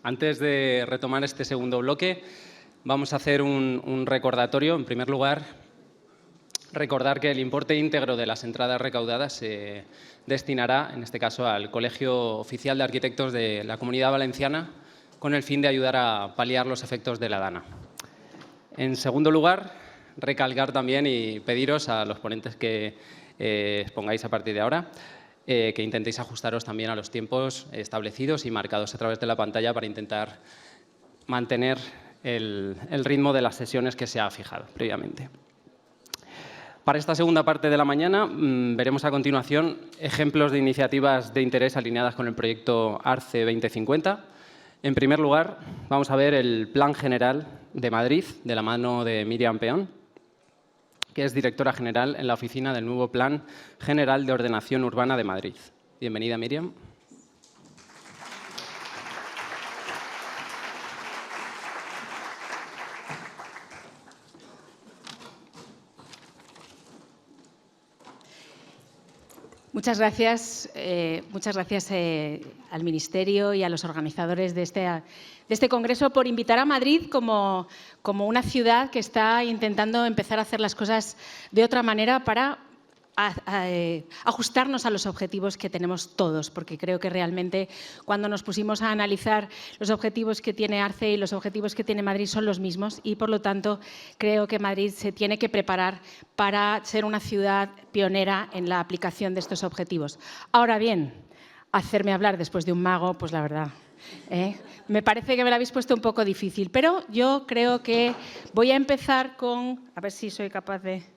Antes de retomar este segundo bloque, vamos a hacer un recordatorio. En primer lugar, recordar que el importe íntegro de las entradas recaudadas se destinará, en este caso, al Colegio Oficial de Arquitectos de la Comunidad Valenciana, con el fin de ayudar a paliar los efectos de la DANA. En segundo lugar, recalcar también y pediros a los ponentes que expongáis a partir de ahora que intentéis ajustaros también a los tiempos establecidos y marcados a través de la pantalla para intentar mantener el ritmo de las sesiones que se ha fijado previamente. Para esta segunda parte de la mañana veremos a continuación ejemplos de iniciativas de interés alineadas con el proyecto ARCE 2050. En primer lugar, vamos a ver el Plan General de Madrid, de la mano de Miriam Peón, que es directora general en la oficina del nuevo Plan General de Ordenación Urbana de Madrid. Bienvenida, Miriam. Muchas gracias al Ministerio y a los organizadores de este congreso por invitar a Madrid como una ciudad que está intentando empezar a hacer las cosas de otra manera para ajustarnos a los objetivos que tenemos todos, porque creo que realmente cuando nos pusimos a analizar los objetivos que tiene ARCE y los objetivos que tiene Madrid son los mismos y, por lo tanto, creo que Madrid se tiene que preparar para ser una ciudad pionera en la aplicación de estos objetivos. Ahora bien, hacerme hablar después de un mago, pues la verdad, me parece que me lo habéis puesto un poco difícil, pero yo creo que voy a empezar con… A ver si soy capaz de…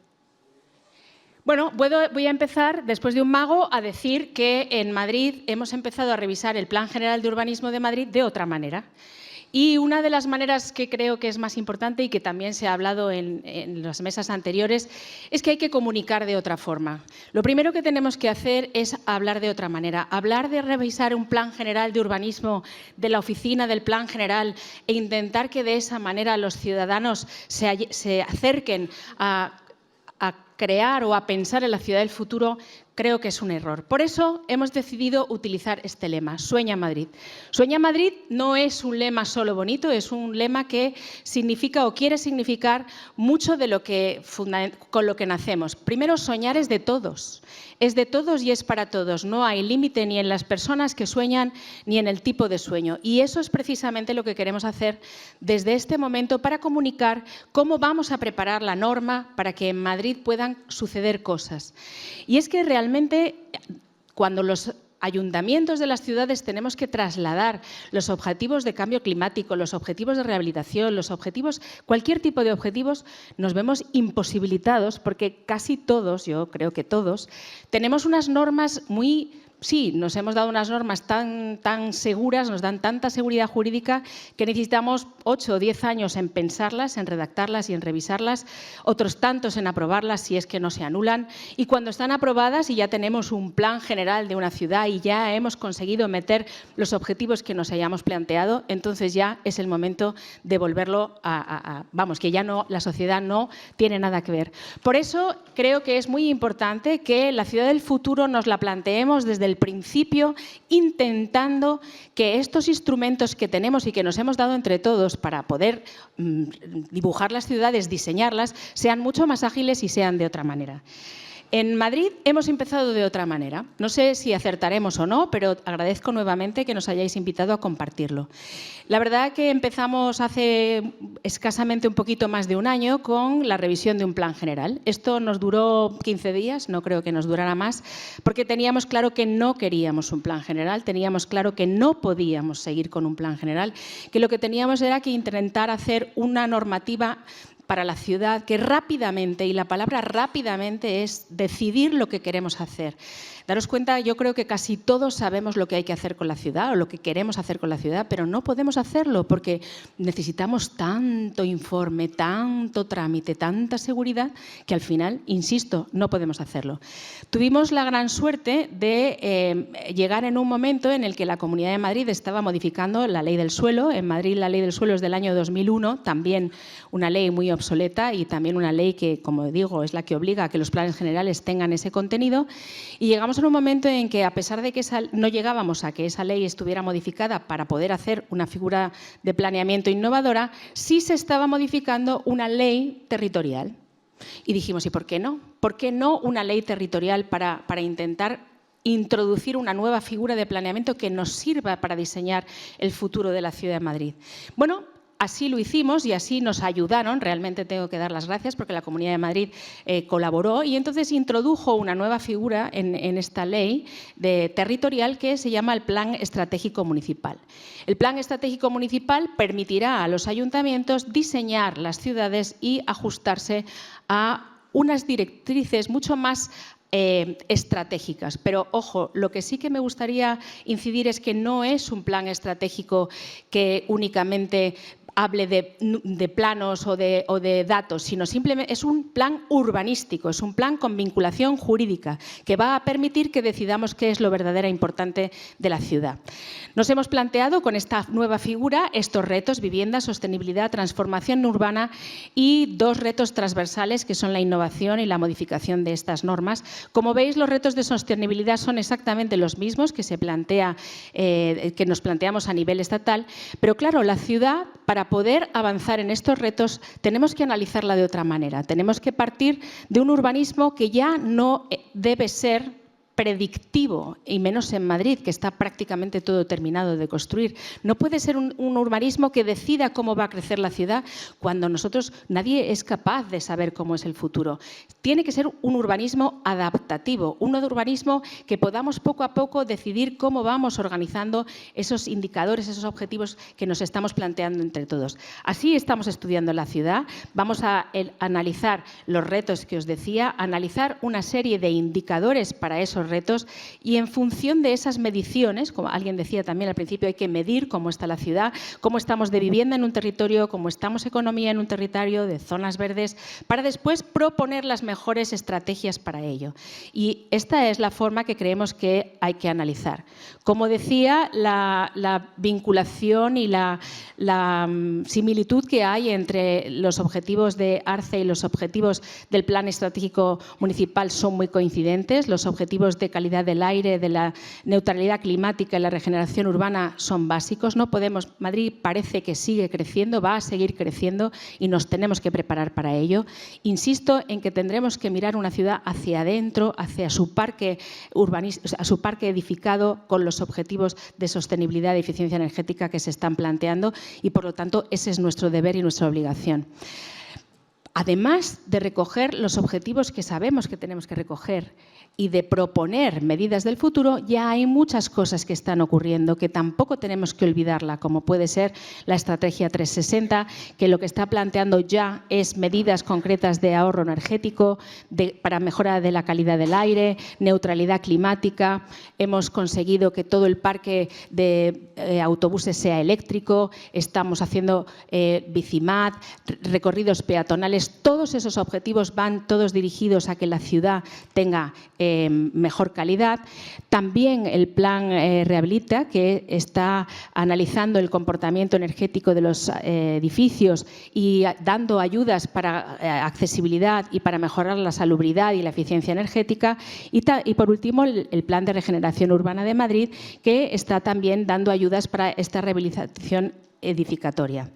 Bueno, voy a empezar, después de un mago, a decir que en Madrid hemos empezado a revisar el Plan General de Urbanismo de Madrid de otra manera. Y una de las maneras que creo que es más importante y que también se ha hablado en las mesas anteriores es que hay que comunicar de otra forma. Lo primero que tenemos que hacer es hablar de otra manera. Hablar de revisar un Plan General de Urbanismo de la oficina del Plan General e intentar que de esa manera los ciudadanos se acerquen a crear o a pensar en la ciudad del futuro, creo que es un error. Por eso hemos decidido utilizar este lema, Sueña Madrid. Sueña Madrid no es un lema solo bonito, es un lema que significa o quiere significar mucho de con lo que nacemos. Primero, soñar es de todos y es para todos. No hay límite ni en las personas que sueñan ni en el tipo de sueño. Y eso es precisamente lo que queremos hacer desde este momento para comunicar cómo vamos a preparar la norma para que en Madrid puedan suceder cosas. Y es que realmente cuando los ayuntamientos de las ciudades tenemos que trasladar los objetivos de cambio climático, los objetivos de rehabilitación, los objetivos, cualquier tipo de objetivos, nos vemos imposibilitados porque casi todos, yo creo que todos, tenemos unas normas muy… Sí, nos hemos dado unas normas tan seguras, nos dan tanta seguridad jurídica que necesitamos 8 o 10 años en pensarlas, en redactarlas y en revisarlas, otros tantos en aprobarlas si es que no se anulan. Y cuando están aprobadas y ya tenemos un plan general de una ciudad y ya hemos conseguido meter los objetivos que nos hayamos planteado, entonces ya es el momento de volverlo vamos, que ya no, la sociedad no tiene nada que ver. Por eso creo que es muy importante que la ciudad del futuro nos la planteemos desde el principio, intentando que estos instrumentos que tenemos y que nos hemos dado entre todos para poder dibujar las ciudades, diseñarlas, sean mucho más ágiles y sean de otra manera. En Madrid hemos empezado de otra manera. No sé si acertaremos o no, pero agradezco nuevamente que nos hayáis invitado a compartirlo. La verdad que empezamos hace escasamente un poquito más de un año con la revisión de un plan general. Esto nos duró 15 días, no creo que nos durara más, porque teníamos claro que no queríamos un plan general, teníamos claro que no podíamos seguir con un plan general, que lo que teníamos era que intentar hacer una normativa para la ciudad que rápidamente, y la palabra rápidamente es decidir lo que queremos hacer. Daros cuenta, yo creo que casi todos sabemos lo que hay que hacer con la ciudad o lo que queremos hacer con la ciudad, pero no podemos hacerlo porque necesitamos tanto informe, tanto trámite, tanta seguridad que al final, insisto, no podemos hacerlo. Tuvimos la gran suerte de llegar en un momento en el que la Comunidad de Madrid estaba modificando la ley del suelo. En Madrid la ley del suelo es del año 2001, también una ley muy obsoleta y también una ley que, como digo, es la que obliga a que los planes generales tengan ese contenido. Y llegamos a un momento en que, a pesar de que no llegábamos a que esa ley estuviera modificada para poder hacer una figura de planeamiento innovadora, sí se estaba modificando una ley territorial. Y dijimos, ¿y por qué no? ¿Por qué no una ley territorial para intentar introducir una nueva figura de planeamiento que nos sirva para diseñar el futuro de la Ciudad de Madrid? Bueno, así lo hicimos y así nos ayudaron. Realmente tengo que dar las gracias porque la Comunidad de Madrid colaboró y entonces introdujo una nueva figura en esta ley territorial que se llama el Plan Estratégico Municipal. El Plan Estratégico Municipal permitirá a los ayuntamientos diseñar las ciudades y ajustarse a unas directrices mucho más estratégicas. Pero, ojo, lo que sí que me gustaría incidir es que no es un plan estratégico que únicamente hable de planos o de datos, sino simplemente es un plan urbanístico, es un plan con vinculación jurídica que va a permitir que decidamos qué es lo verdaderamente importante de la ciudad. Nos hemos planteado con esta nueva figura estos retos: vivienda, sostenibilidad, transformación urbana y dos retos transversales que son la innovación y la modificación de estas normas. Como veis, los retos de sostenibilidad son exactamente los mismos que nos planteamos a nivel estatal, pero claro, la ciudad, para poder avanzar en estos retos, tenemos que analizarla de otra manera. Tenemos que partir de un urbanismo que ya no debe ser predictivo, y menos en Madrid, que está prácticamente todo terminado de construir. No puede ser un urbanismo que decida cómo va a crecer la ciudad cuando nadie es capaz de saber cómo es el futuro. Tiene que ser un urbanismo adaptativo, un urbanismo que podamos poco a poco decidir cómo vamos organizando esos indicadores, esos objetivos que nos estamos planteando entre todos. Así estamos estudiando la ciudad. Vamos a analizar los retos que os decía, analizar una serie de indicadores para esos retos y en función de esas mediciones, como alguien decía también al principio, hay que medir cómo está la ciudad, cómo estamos de vivienda en un territorio, cómo estamos economía en un territorio, de zonas verdes, para después proponer las mejores estrategias para ello. Y esta es la forma que creemos que hay que analizar. Como decía, la vinculación y la similitud que hay entre los objetivos de ARCE y los objetivos del Plan Estratégico Municipal son muy coincidentes. Los objetivos de calidad del aire, de la neutralidad climática y la regeneración urbana son básicos. No podemos, Madrid parece que sigue creciendo, va a seguir creciendo y nos tenemos que preparar para ello. Insisto en que tendremos que mirar una ciudad hacia adentro, hacia su parque a su parque edificado con los objetivos de sostenibilidad y eficiencia energética que se están planteando y, por lo tanto, ese es nuestro deber y nuestra obligación. Además de recoger los objetivos que sabemos que tenemos que recoger y de proponer medidas del futuro, ya hay muchas cosas que están ocurriendo que tampoco tenemos que olvidarla, como puede ser la Estrategia 360, que lo que está planteando ya es medidas concretas de ahorro energético, para mejora de la calidad del aire, neutralidad climática. Hemos conseguido que todo el parque de autobuses sea eléctrico, estamos haciendo bicimat, recorridos peatonales. Todos esos objetivos van todos dirigidos a que la ciudad tenga mejor calidad. También el plan Rehabilita, que está analizando el comportamiento energético de los edificios y dando ayudas para accesibilidad y para mejorar la salubridad y la eficiencia energética. Y por último, el plan de regeneración urbana de Madrid, que está también dando ayudas para esta rehabilitación edificatoria.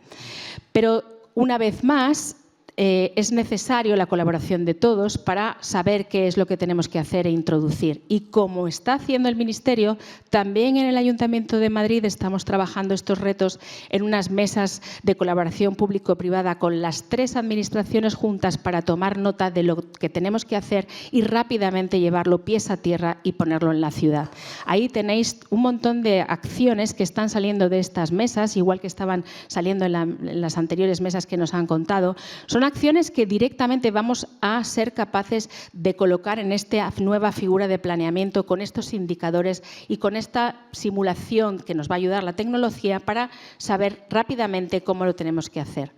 Pero, una vez más, es necesario la colaboración de todos para saber qué es lo que tenemos que hacer e introducir. Y como está haciendo el Ministerio, también en el Ayuntamiento de Madrid estamos trabajando estos retos en unas mesas de colaboración público-privada con las 3 administraciones juntas para tomar nota de lo que tenemos que hacer y rápidamente llevarlo pies a tierra y ponerlo en la ciudad. Ahí tenéis un montón de acciones que están saliendo de estas mesas, igual que estaban saliendo en las anteriores mesas que nos han contado. Son acciones que directamente vamos a ser capaces de colocar en esta nueva figura de planeamiento con estos indicadores y con esta simulación que nos va a ayudar la tecnología para saber rápidamente cómo lo tenemos que hacer.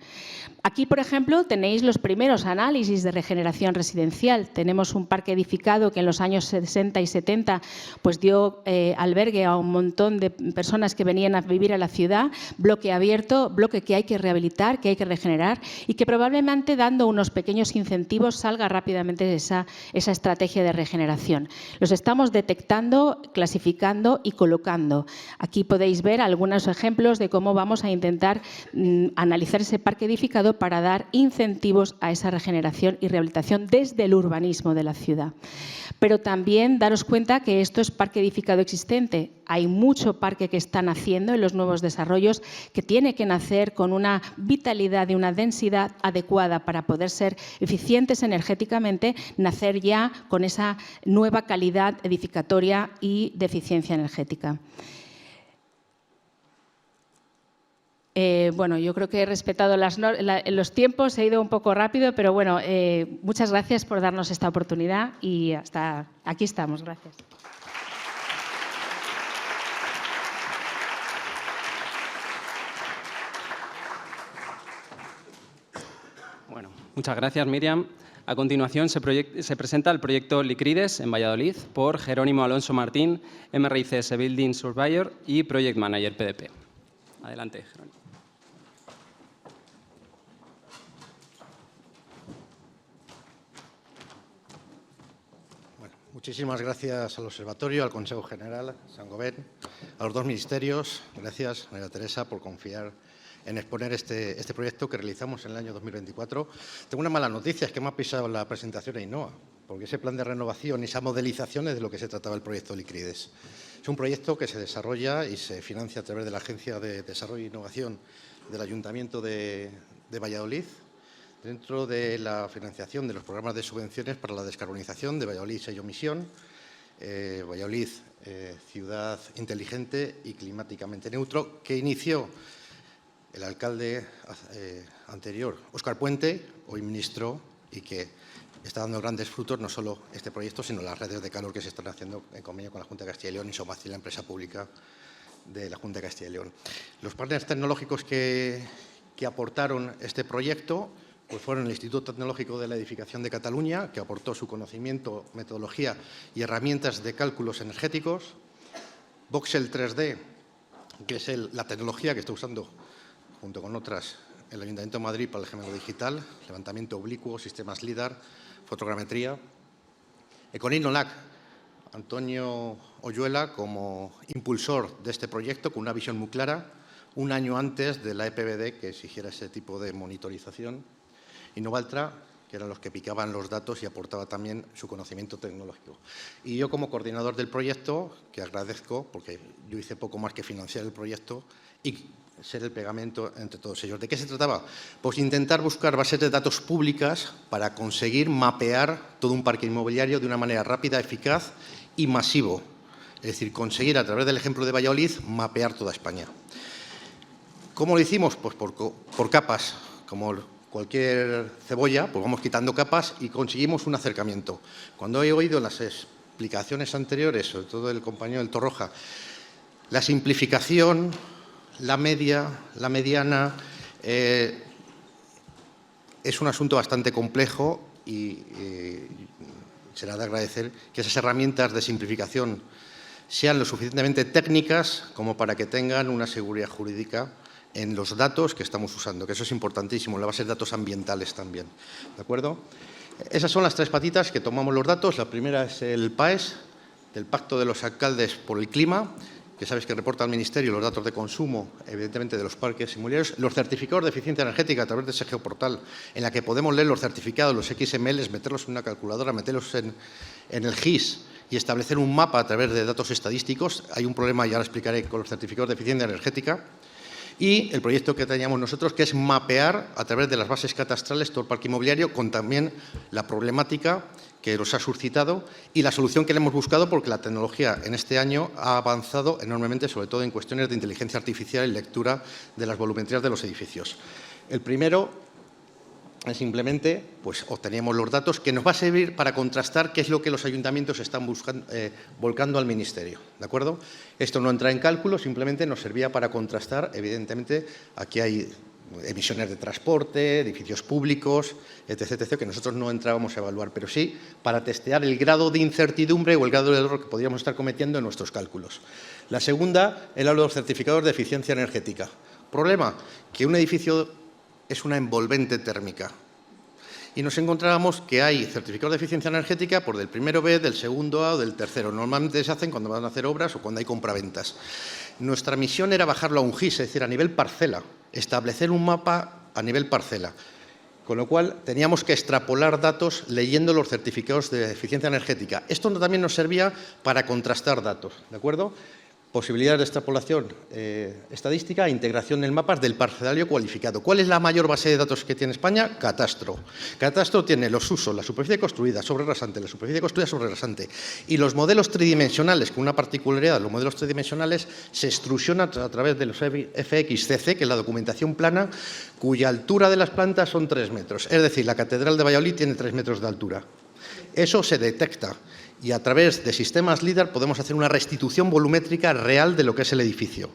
Aquí, por ejemplo, tenéis los primeros análisis de regeneración residencial. Tenemos un parque edificado que en los años 60 y 70 pues dio albergue a un montón de personas que venían a vivir a la ciudad, bloque abierto, bloque que hay que rehabilitar, que hay que regenerar y que probablemente importante, dando unos pequeños incentivos, salga rápidamente esa estrategia de regeneración. Los estamos detectando, clasificando y colocando. Aquí podéis ver algunos ejemplos de cómo vamos a intentar analizar ese parque edificado para dar incentivos a esa regeneración y rehabilitación desde el urbanismo de la ciudad. Pero también daros cuenta que esto es parque edificado existente. Hay mucho parque que están haciendo en los nuevos desarrollos que tiene que nacer con una vitalidad y una densidad adecuada para poder ser eficientes energéticamente, nacer ya con esa nueva calidad edificatoria y de eficiencia energética. Bueno, yo creo que he respetado los tiempos, he ido un poco rápido, pero bueno, muchas gracias por darnos esta oportunidad y hasta aquí estamos. Gracias. Bueno, muchas gracias, Miriam. A continuación se presenta el proyecto Licrides en Valladolid por Jerónimo Alonso Martín, MRICS Building Surveyor y Project Manager PDP. Adelante, Jerónimo. Muchísimas gracias al Observatorio, al Consejo General, a Saint-Gobain, a los dos ministerios. Gracias, María Teresa, por confiar en exponer este proyecto que realizamos en el año 2024. Tengo una mala noticia, es que me ha pisado la presentación Ainhoa, porque ese plan de renovación y esa modelización es de lo que se trataba el proyecto Licrides. Es un proyecto que se desarrolla y se financia a través de la Agencia de Desarrollo e Innovación del Ayuntamiento de Valladolid, dentro de la financiación de los programas de subvenciones para la descarbonización de Valladolid sello misión, Valladolid ciudad inteligente y climáticamente neutro, que inició el alcalde anterior, Óscar Puente, hoy ministro, y que está dando grandes frutos, no solo este proyecto, sino las redes de calor que se están haciendo en convenio con la Junta de Castilla y León y Somacil, la empresa pública de la Junta de Castilla y León. Los partners tecnológicos que aportaron este proyecto pues fueron el Instituto Tecnológico de la Edificación de Cataluña, que aportó su conocimiento, metodología y herramientas de cálculos energéticos, Voxel 3D, que es la tecnología que está usando, junto con otras, el Ayuntamiento de Madrid para el gemelo digital, levantamiento oblicuo, sistemas LIDAR, fotogrametría. Econin-OLAC, Antonio Oyuela como impulsor de este proyecto, con una visión muy clara, un año antes de la EPBD que exigiera ese tipo de monitorización. Y Novaltra, que eran los que picaban los datos y aportaba también su conocimiento tecnológico. Y yo, como coordinador del proyecto, que agradezco, porque yo hice poco más que financiar el proyecto y ser el pegamento entre todos ellos. ¿De qué se trataba? Pues intentar buscar bases de datos públicas para conseguir mapear todo un parque inmobiliario de una manera rápida, eficaz y masivo. Es decir, conseguir, a través del ejemplo de Valladolid, mapear toda España. ¿Cómo lo hicimos? Pues por capas, como cualquier cebolla, pues vamos quitando capas y conseguimos un acercamiento. Cuando he oído las explicaciones anteriores, sobre todo del compañero del Torroja, la simplificación, la media, la mediana, es un asunto bastante complejo y será de agradecer que esas herramientas de simplificación sean lo suficientemente técnicas como para que tengan una seguridad jurídica en los datos que estamos usando, que eso es importantísimo, en la base de datos ambientales también. ¿De acuerdo? Esas son las tres patitas que tomamos los datos. La primera es el PAES, del Pacto de los Alcaldes por el Clima, que sabes que reporta al Ministerio los datos de consumo, evidentemente, de los parques inmobiliarios, los certificados de eficiencia energética a través de ese geoportal, en la que podemos leer los certificados, los XMLs, meterlos en una calculadora, meterlos en el GIS y establecer un mapa a través de datos estadísticos. Hay un problema, ya lo explicaré, con los certificados de eficiencia energética. Y el proyecto que teníamos nosotros, que es mapear a través de las bases catastrales todo el parque inmobiliario, con también la problemática que nos ha suscitado y la solución que le hemos buscado, porque la tecnología en este año ha avanzado enormemente, sobre todo en cuestiones de inteligencia artificial y lectura de las volumetrías de los edificios. El primero es simplemente, pues obteníamos los datos que nos va a servir para contrastar qué es lo que los ayuntamientos están buscando, volcando al Ministerio, ¿de acuerdo? Esto no entra en cálculo, simplemente nos servía para contrastar, evidentemente, aquí hay emisiones de transporte, edificios públicos, etc., que nosotros no entrábamos a evaluar, pero sí para testear el grado de incertidumbre o el grado de error que podríamos estar cometiendo en nuestros cálculos. La segunda, el hablo de los certificados de eficiencia energética. Problema, que un edificio es una envolvente térmica. y nos encontrábamos que hay certificados de eficiencia energética por del primero B, del segundo A o del tercero. Normalmente se hacen cuando van a hacer obras o cuando hay compraventas. Nuestra misión era bajarlo a un GIS, es decir, a nivel parcela, establecer un mapa a nivel parcela. Con lo cual, teníamos que extrapolar datos leyendo los certificados de eficiencia energética. Esto también nos servía para contrastar datos, ¿de acuerdo? Posibilidades de extrapolación estadística e integración en mapas del parcelario cualificado. ¿Cuál es la mayor base de datos que tiene España? Catastro. Catastro tiene los usos, la superficie construida sobre rasante, la superficie construida sobre rasante. Y los modelos tridimensionales, con una particularidad, los modelos tridimensionales se extrusionan a través de los FXCC, que es la documentación plana, cuya altura de las plantas son 3 metros. Es decir, la Catedral de Valladolid tiene 3 metros de altura. Eso se detecta. Y a través de sistemas LIDAR podemos hacer una restitución volumétrica real de lo que es el edificio.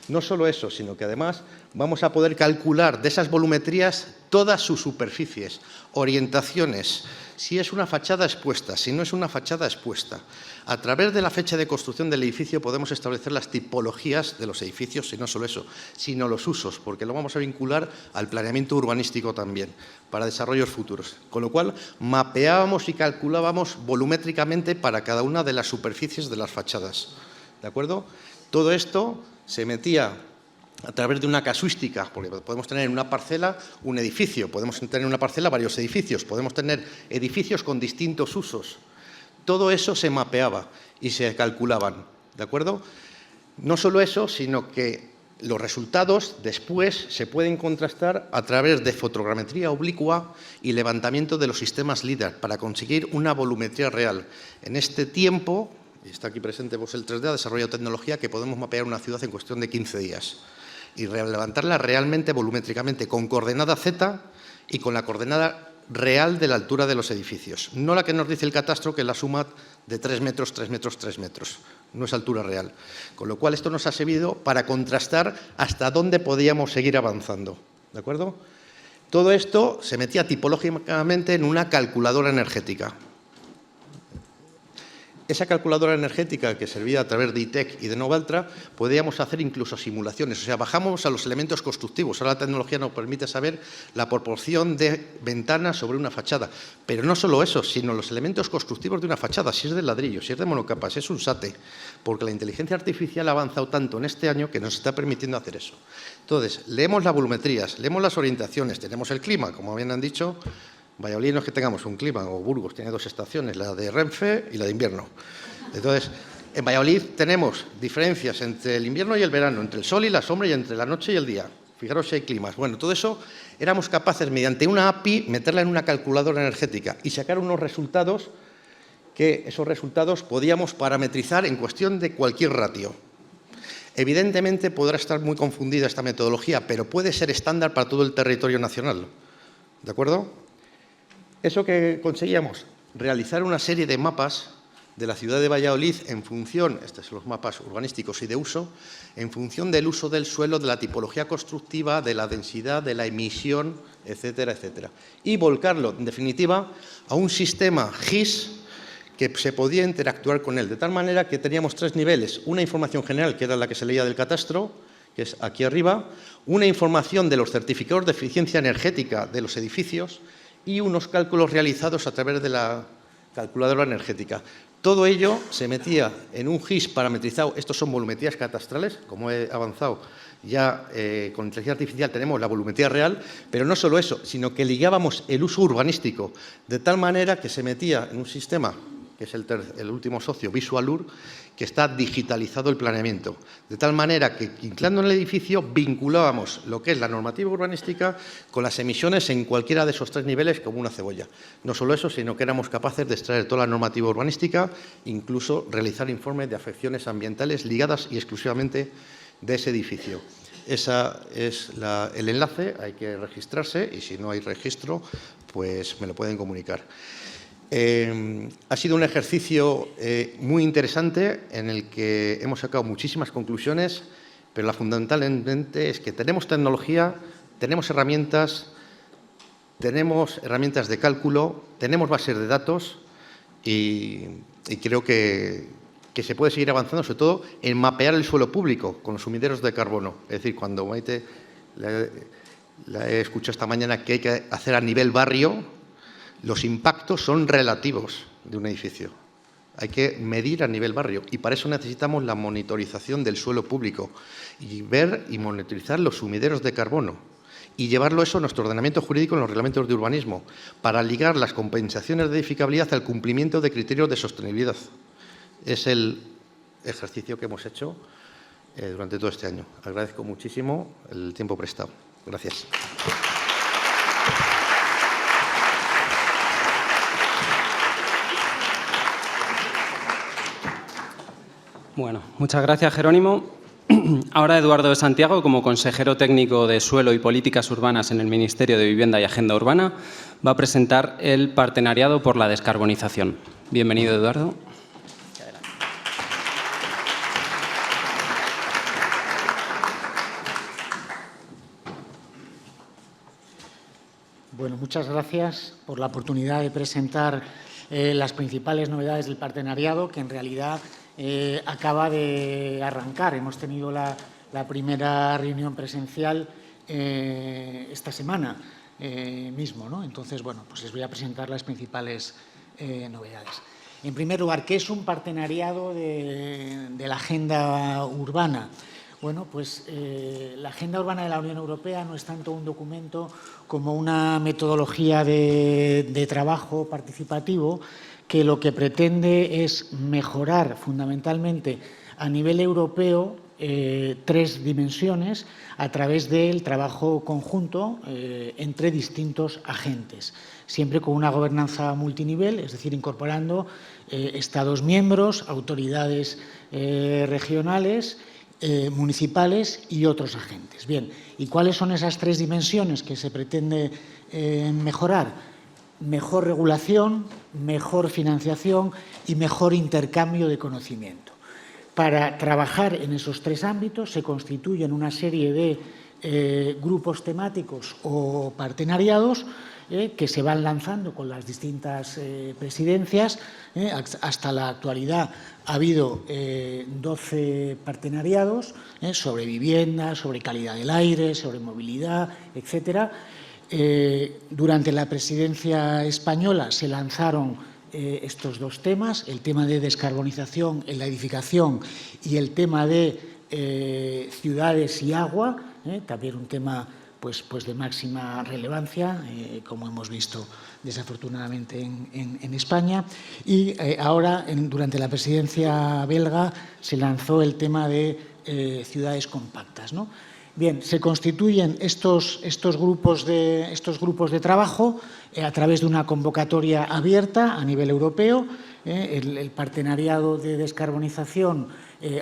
No solo eso, sino que además vamos a poder calcular de esas volumetrías todas sus superficies, orientaciones, si es una fachada expuesta, si no es una fachada expuesta. A través de la fecha de construcción del edificio podemos establecer las tipologías de los edificios, y no solo eso, sino los usos, porque lo vamos a vincular al planeamiento urbanístico también, para desarrollos futuros. Con lo cual, mapeábamos y calculábamos volumétricamente para cada una de las superficies de las fachadas. ¿De acuerdo? Todo esto se metía a través de una casuística, porque podemos tener en una parcela un edificio, podemos tener en una parcela varios edificios, podemos tener edificios con distintos usos. Todo eso se mapeaba y se calculaban, ¿de acuerdo? No solo eso, sino que los resultados después se pueden contrastar a través de fotogrametría oblicua y levantamiento de los sistemas LIDAR para conseguir una volumetría real. En este tiempo, y está aquí presente pues, el 3D, ha desarrollado tecnología que podemos mapear una ciudad en cuestión de 15 días y levantarla realmente volumétricamente con coordenada Z y con la coordenada real de la altura de los edificios. No la que nos dice el catastro, que es la suma de 3 metros, 3 metros, 3 metros. No es altura real. Con lo cual, esto nos ha servido para contrastar hasta dónde podíamos seguir avanzando. ¿De acuerdo? Todo esto se metía tipológicamente en una calculadora energética. Esa calculadora energética que servía a través de ITEC y de Novaltra, podíamos hacer incluso simulaciones. O sea, bajamos a los elementos constructivos. Ahora la tecnología nos permite saber la proporción de ventanas sobre una fachada. Pero no solo eso, sino los elementos constructivos de una fachada. Si es de ladrillo, si es de monocapa, si es un SATE. Porque la inteligencia artificial ha avanzado tanto en este año que nos está permitiendo hacer eso. Entonces, leemos las volumetrías, leemos las orientaciones, tenemos el clima, como bien han dicho. Valladolid no es que tengamos un clima, o Burgos tiene 2 estaciones, la de Renfe y la de invierno. Entonces, en Valladolid tenemos diferencias entre el invierno y el verano, entre el sol y la sombra y entre la noche y el día. Fijaros si hay climas. Bueno, todo eso éramos capaces, mediante una API, meterla en una calculadora energética y sacar unos resultados que esos resultados podíamos parametrizar en cuestión de cualquier ratio. Evidentemente podrá estar muy confundida esta metodología, pero puede ser estándar para todo el territorio nacional. ¿De acuerdo? Eso que conseguíamos, realizar una serie de mapas de la ciudad de Valladolid en función, estos son los mapas urbanísticos y de uso, en función del uso del suelo, de la tipología constructiva, de la densidad, de la emisión, etcétera, etcétera. Y volcarlo, en definitiva, a un sistema GIS que se podía interactuar con él, de tal manera que teníamos 3 niveles. Una información general, que era la que se leía del catastro, que es aquí arriba, una información de los certificados de eficiencia energética de los edificios y unos cálculos realizados a través de la calculadora energética. Todo ello se metía en un GIS parametrizado. Estos son volumetrías catastrales, como he avanzado. Ya con inteligencia artificial tenemos la volumetría real, pero no solo eso, sino que ligábamos el uso urbanístico, de tal manera que se metía en un sistema, que es el último socio, Visualur, que está digitalizado el planeamiento. De tal manera que, inclando en el edificio, vinculábamos lo que es la normativa urbanística con las emisiones en cualquiera de esos 3 niveles como una cebolla. No solo eso, sino que éramos capaces de extraer toda la normativa urbanística, incluso realizar informes de afecciones ambientales ligadas y exclusivamente de ese edificio. Ese es el enlace, hay que registrarse y si no hay registro, pues me lo pueden comunicar. Ha sido un ejercicio muy interesante en el que hemos sacado muchísimas conclusiones, pero la fundamentalmente es que tenemos tecnología, tenemos herramientas de cálculo, tenemos bases de datos y creo que se puede seguir avanzando, sobre todo en mapear el suelo público con los sumideros de carbono. Es decir, cuando Maite la he escuchado esta mañana que hay que hacer a nivel barrio, Los impactos son relativos de un edificio. Hay que medir a nivel barrio y para eso necesitamos la monitorización del suelo público y ver y monitorizar los sumideros de carbono y llevarlo eso a nuestro ordenamiento jurídico en los reglamentos de urbanismo para ligar las compensaciones de edificabilidad al cumplimiento de criterios de sostenibilidad. Es el ejercicio que hemos hecho durante todo este año. Agradezco muchísimo el tiempo prestado. Gracias. Bueno, muchas gracias, Jerónimo. Ahora Eduardo de Santiago, como consejero técnico de Suelo y Políticas Urbanas en el Ministerio de Vivienda y Agenda Urbana, va a presentar el Partenariado por la Descarbonización. Bienvenido, Eduardo. Bueno, muchas gracias por la oportunidad de presentar las principales novedades del partenariado, que en realidad acaba de arrancar. Hemos tenido la primera reunión presencial esta semana mismo, ¿no? Entonces, bueno, pues les voy a presentar las principales novedades. En primer lugar, ¿qué es un partenariado de la agenda urbana? Bueno, pues la Agenda Urbana de la Unión Europea no es tanto un documento como una metodología de trabajo participativo que lo que pretende es mejorar fundamentalmente a nivel europeo 3 dimensiones a través del trabajo conjunto entre distintos agentes, siempre con una gobernanza multinivel, es decir, incorporando Estados miembros, autoridades regionales, municipales y otros agentes. Bien, ¿y cuáles son esas 3 dimensiones que se pretende mejorar? Mejor regulación, mejor financiación y mejor intercambio de conocimiento. Para trabajar en esos 3 ámbitos se constituyen una serie de grupos temáticos o partenariados que se van lanzando con las distintas presidencias. Hasta la actualidad ha habido 12 partenariados sobre vivienda, sobre calidad del aire, sobre movilidad, etcétera. Durante la presidencia española se lanzaron estos 2 temas, el tema de descarbonización en la edificación y el tema de ciudades y agua, también un tema pues de máxima relevancia, como hemos visto desafortunadamente en España. Y ahora, durante la presidencia belga, se lanzó el tema de ciudades compactas, ¿no? Bien, se constituyen estos grupos de trabajo a través de una convocatoria abierta a nivel europeo. El partenariado de descarbonización,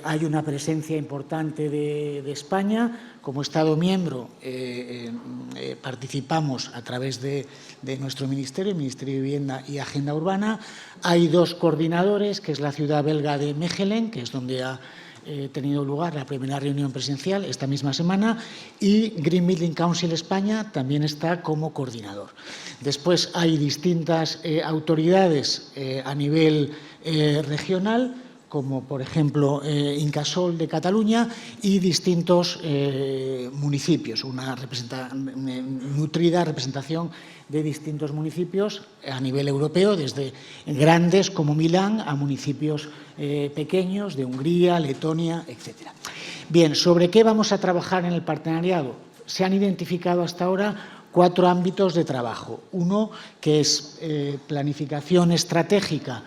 hay una presencia importante de España. Como Estado miembro participamos a través de nuestro ministerio, el Ministerio de Vivienda y Agenda Urbana. Hay 2 coordinadores, que es la ciudad belga de Mechelen, que es donde ha tenido lugar la primera reunión presencial esta misma semana, y Green Building Council España también está como coordinador. Después hay distintas autoridades a nivel regional, como por ejemplo Incasol de Cataluña, y distintos municipios, una nutrida representación de distintos municipios a nivel europeo, desde grandes como Milán a municipios pequeños de Hungría, Letonia, etc. Bien, ¿sobre qué vamos a trabajar en el partenariado? Se han identificado hasta ahora 4 ámbitos de trabajo. Uno, que es planificación estratégica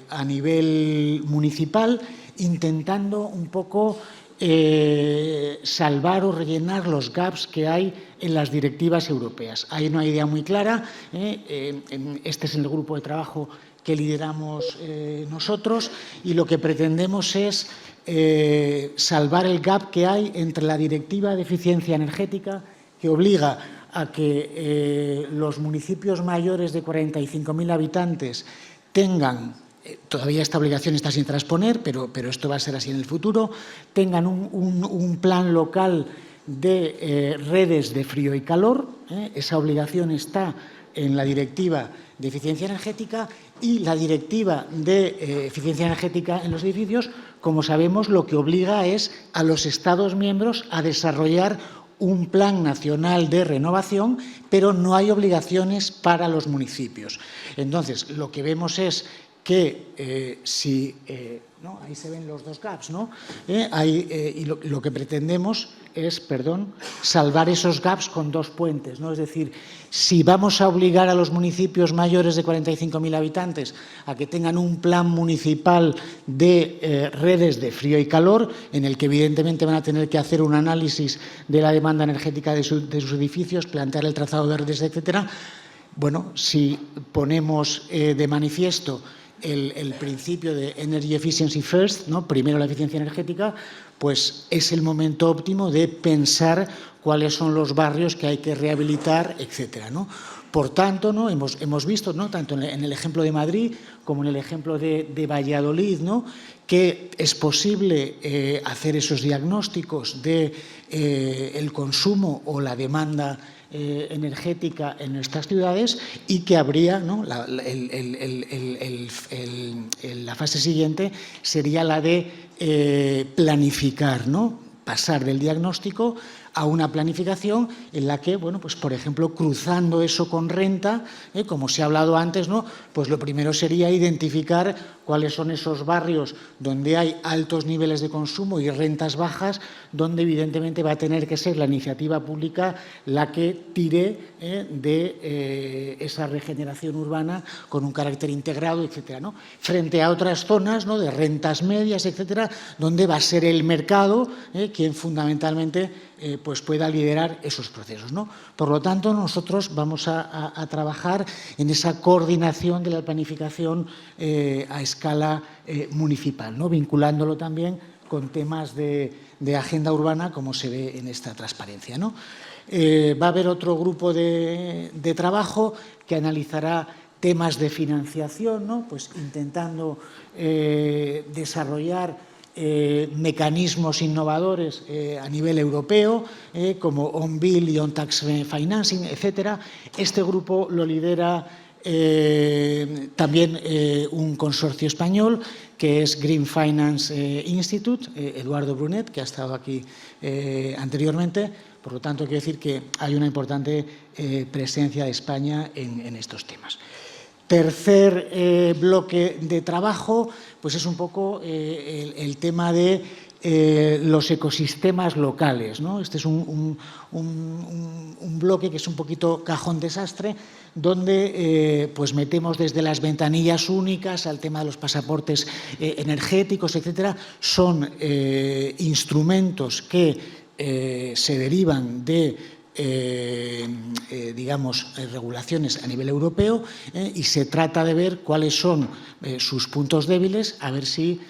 a nivel municipal, intentando un poco salvar o rellenar los gaps que hay en las directivas europeas. Hay una idea muy clara, este es el grupo de trabajo que lideramos nosotros, y lo que pretendemos es salvar el gap que hay entre la Directiva de Eficiencia Energética, que obliga a que los municipios mayores de 45.000 habitantes tengan, todavía esta obligación está sin transponer, pero esto va a ser así en el futuro, tengan un plan local de redes de frío y calor. Esa obligación está en la Directiva de Eficiencia Energética, y la Directiva de Eficiencia Energética en los edificios, como sabemos, lo que obliga es a los Estados miembros a desarrollar un plan nacional de renovación, pero no hay obligaciones para los municipios. Entonces, lo que vemos es que ¿no? Ahí se ven los dos gaps, ¿no? Y lo que pretendemos es, salvar esos gaps con dos puentes, ¿no? Es decir, si vamos a obligar a los municipios mayores de 45.000 habitantes a que tengan un plan municipal de redes de frío y calor, en el que evidentemente van a tener que hacer un análisis de la demanda energética de sus edificios, plantear el trazado de redes, etcétera. Bueno, si ponemos de manifiesto el principio de Energy Efficiency First, ¿no? Primero la eficiencia energética, pues es el momento óptimo de pensar cuáles son los barrios que hay que rehabilitar, etcétera, ¿no? Por tanto, ¿no? hemos visto, ¿no? Tanto en el ejemplo de Madrid como en el ejemplo de Valladolid, ¿no? Que es posible hacer esos diagnósticos de el consumo o la demanda energética en nuestras ciudades, y que habría, ¿no? La fase siguiente sería la de planificar, ¿no? Pasar del diagnóstico a una planificación en la que, bueno, pues por ejemplo, cruzando eso con renta, como se ha hablado antes, ¿no? Pues lo primero sería identificar cuáles son esos barrios donde hay altos niveles de consumo y rentas bajas, donde evidentemente va a tener que ser la iniciativa pública la que tire de esa regeneración urbana con un carácter integrado, etcétera, ¿no? Frente a otras zonas, ¿no? De rentas medias, etcétera, donde va a ser el mercado quien fundamentalmente pues pueda liderar esos procesos, ¿no? Por lo tanto, nosotros vamos a trabajar en esa coordinación de la planificación a escala municipal, ¿no? Vinculándolo también con temas de agenda urbana, como se ve en esta transparencia, ¿no? Va a haber otro grupo de trabajo que analizará temas de financiación, ¿no? Pues intentando desarrollar mecanismos innovadores a nivel europeo, como On-Bill y On-Tax Financing, etcétera. Este grupo lo lidera también un consorcio español, que es Green Finance Institute, Eduardo Brunet, que ha estado aquí anteriormente. Por lo tanto, quiero decir que hay una importante presencia de España en estos temas. Tercer bloque de trabajo, pues es un poco el tema de los ecosistemas locales, ¿no? Este es un bloque que es un poquito cajón desastre, donde pues metemos desde las ventanillas únicas al tema de los pasaportes energéticos, etcétera. Son instrumentos que se derivan de digamos, regulaciones a nivel europeo, y se trata de ver cuáles son sus puntos débiles, a ver si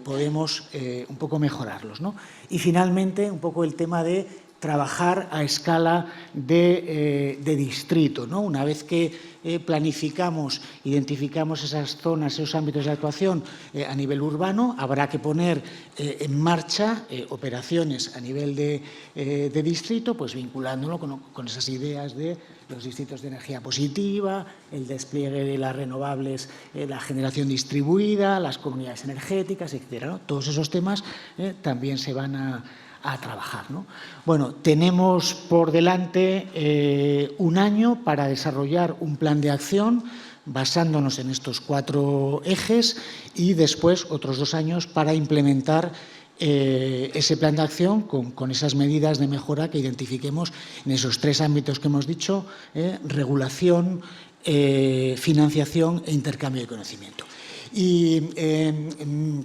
podemos un poco mejorarlos, ¿no? Y finalmente, un poco el tema de trabajar a escala de distrito, ¿no? Una vez que planificamos, identificamos esas zonas, esos ámbitos de actuación a nivel urbano, habrá que poner en marcha operaciones a nivel de distrito, pues vinculándolo con esas ideas de los distritos de energía positiva, el despliegue de las renovables, la generación distribuida, las comunidades energéticas, etcétera, ¿no? Todos esos temas también se van a trabajar, ¿no? Bueno, tenemos por delante un año para desarrollar un plan de acción basándonos en estos 4 ejes, y después otros 2 años para implementar ese plan de acción con esas medidas de mejora que identifiquemos en esos 3 ámbitos que hemos dicho: regulación, financiación e intercambio de conocimiento. Y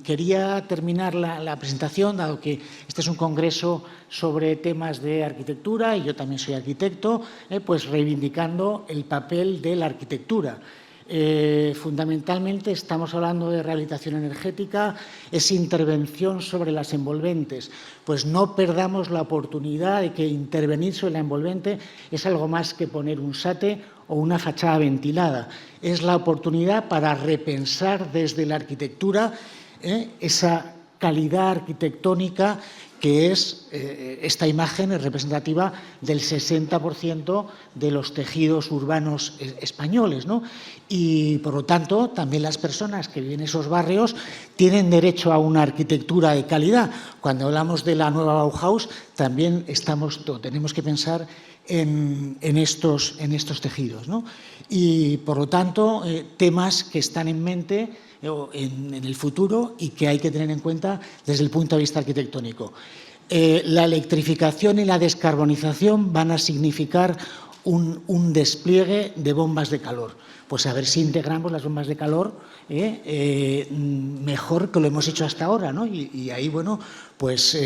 quería terminar la presentación, dado que este es un congreso sobre temas de arquitectura y yo también soy arquitecto, pues reivindicando el papel de la arquitectura. Fundamentalmente estamos hablando de rehabilitación energética, es intervención sobre las envolventes. Pues no perdamos la oportunidad de que intervenir sobre la envolvente es algo más que poner un SATE o una fachada ventilada. Es la oportunidad para repensar desde la arquitectura esa calidad arquitectónica que es esta imagen es representativa del 60% de los tejidos urbanos españoles, ¿no? Y, por lo tanto, también las personas que viven en esos barrios tienen derecho a una arquitectura de calidad. Cuando hablamos de la nueva Bauhaus, también tenemos que pensar en estos tejidos, ¿no? Y, por lo tanto, temas que están en mente en el futuro y que hay que tener en cuenta desde el punto de vista arquitectónico. La electrificación y la descarbonización van a significar un despliegue de bombas de calor. Pues a ver si integramos las bombas de calor mejor que lo hemos hecho hasta ahora, ¿no? Y ahí, bueno, pues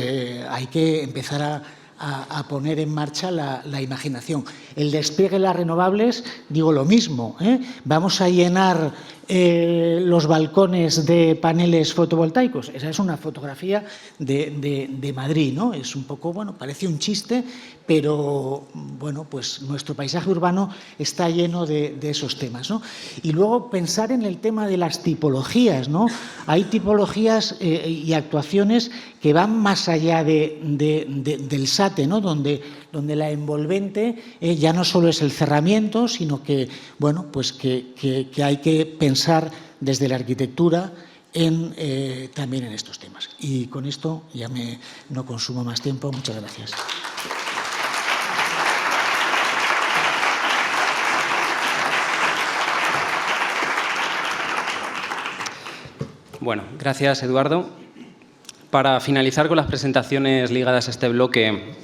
hay que empezar a poner en marcha la imaginación. El despliegue de las renovables, digo lo mismo, vamos a llenar los balcones de paneles fotovoltaicos. Esa es una fotografía de Madrid, ¿no? Es un poco, bueno, parece un chiste, pero, bueno, pues nuestro paisaje urbano está lleno de esos temas, ¿no? Y luego pensar en el tema de las tipologías, ¿no? Hay tipologías y actuaciones que van más allá del SATE, ¿no? Donde la envolvente ya no solo es el cerramiento, sino que, bueno, pues que hay que pensar desde la arquitectura también en estos temas. Y con esto ya no consumo más tiempo. Muchas gracias. Bueno, gracias, Eduardo. Para finalizar con las presentaciones ligadas a este bloque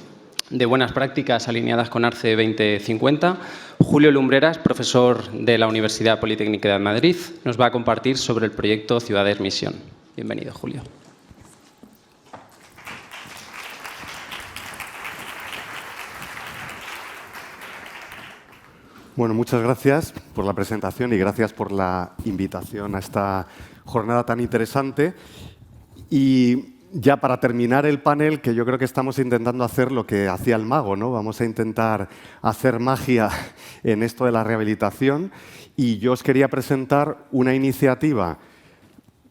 de buenas prácticas alineadas con ARCE 2050, Julio Lumbreras, profesor de la Universidad Politécnica de Madrid, nos va a compartir sobre el proyecto Ciudades Misión. Bienvenido, Julio. Bueno, muchas gracias por la presentación y gracias por la invitación a esta jornada tan interesante. Y ya para terminar el panel, que yo creo que estamos intentando hacer lo que hacía el mago, ¿no? Vamos a intentar hacer magia en esto de la rehabilitación. Y yo os quería presentar una iniciativa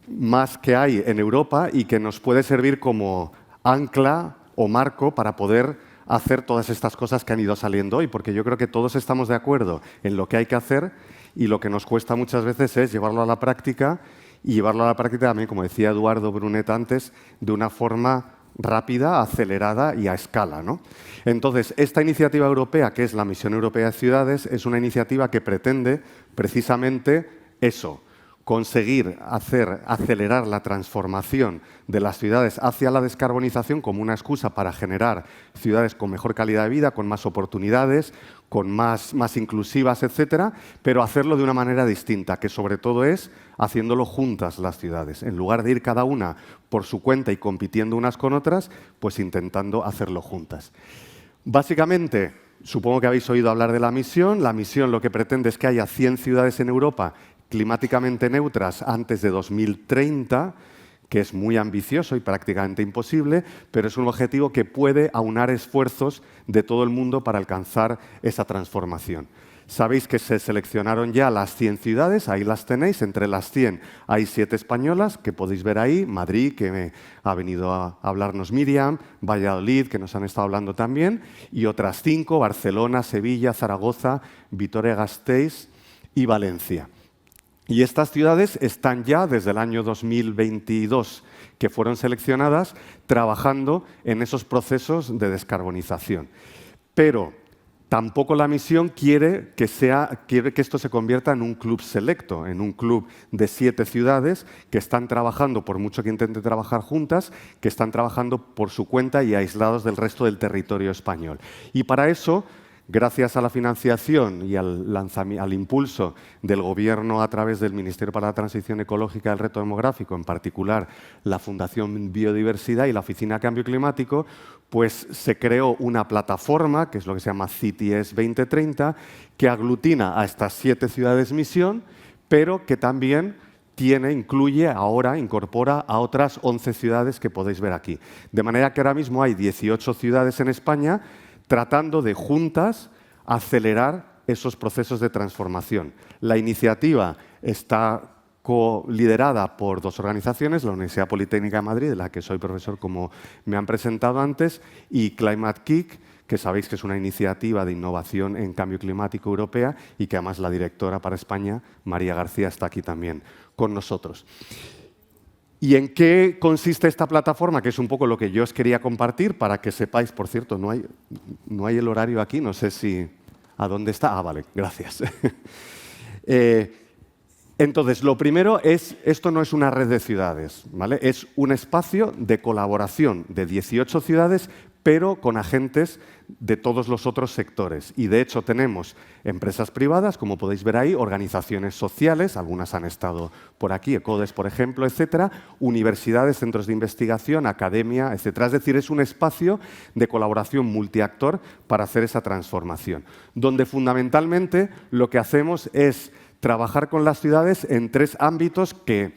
más que hay en Europa y que nos puede servir como ancla o marco para poder hacer todas estas cosas que han ido saliendo hoy, porque yo creo que todos estamos de acuerdo en lo que hay que hacer y lo que nos cuesta muchas veces es llevarlo a la práctica y llevarlo a la práctica también, como decía Eduardo Brunet antes, de una forma rápida, acelerada y a escala, ¿no? Entonces, esta iniciativa europea, que es la Misión Europea de Ciudades, es una iniciativa que pretende precisamente eso, conseguir acelerar la transformación de las ciudades hacia la descarbonización como una excusa para generar ciudades con mejor calidad de vida, con más oportunidades, con más inclusivas, etcétera, pero hacerlo de una manera distinta, que sobre todo es haciéndolo juntas las ciudades. En lugar de ir cada una por su cuenta y compitiendo unas con otras, pues intentando hacerlo juntas. Básicamente, supongo que habéis oído hablar de la misión. La misión lo que pretende es que haya 100 ciudades en Europa climáticamente neutras antes de 2030, que es muy ambicioso y prácticamente imposible, pero es un objetivo que puede aunar esfuerzos de todo el mundo para alcanzar esa transformación. Sabéis que se seleccionaron ya las 100 ciudades, ahí las tenéis, entre las 100 hay 7 españolas, que podéis ver ahí, Madrid, que ha venido a hablarnos Miriam, Valladolid, que nos han estado hablando también, y otras 5, Barcelona, Sevilla, Zaragoza, Vitoria-Gasteiz y Valencia. Y estas ciudades están ya desde el año 2022, que fueron seleccionadas, trabajando en esos procesos de descarbonización. Pero tampoco la misión quiere que esto se convierta en un club selecto, en un club de 7 ciudades que están trabajando, por mucho que intenten trabajar juntas, que están trabajando por su cuenta y aislados del resto del territorio español. Y para eso, gracias a la financiación y al impulso del Gobierno a través del Ministerio para la Transición Ecológica y el Reto Demográfico, en particular la Fundación Biodiversidad y la Oficina de Cambio Climático, pues se creó una plataforma, que es lo que se llama CITIES 2030, que aglutina a estas 7 ciudades misión, pero que también incorpora a otras 11 ciudades que podéis ver aquí. De manera que ahora mismo hay 18 ciudades en España tratando de juntas acelerar esos procesos de transformación. La iniciativa está liderada por dos organizaciones, la Universidad Politécnica de Madrid, de la que soy profesor, como me han presentado antes, y Climate Kick, que sabéis que es una iniciativa de innovación en cambio climático europea y que además la directora para España, María García, está aquí también con nosotros. ¿Y en qué consiste esta plataforma? Que es un poco lo que yo os quería compartir para que sepáis. Por cierto, no hay el horario aquí, no sé si... ¿A dónde está? Ah, vale, gracias. Entonces, lo primero es, esto no es una red de ciudades, ¿vale? Es un espacio de colaboración de 18 ciudades, pero con agentes de todos los otros sectores. Y, de hecho, tenemos empresas privadas, como podéis ver ahí, organizaciones sociales, algunas han estado por aquí, ECODES, por ejemplo, etcétera, universidades, centros de investigación, academia, etcétera. Es decir, es un espacio de colaboración multiactor para hacer esa transformación, donde fundamentalmente lo que hacemos es trabajar con las ciudades en tres ámbitos que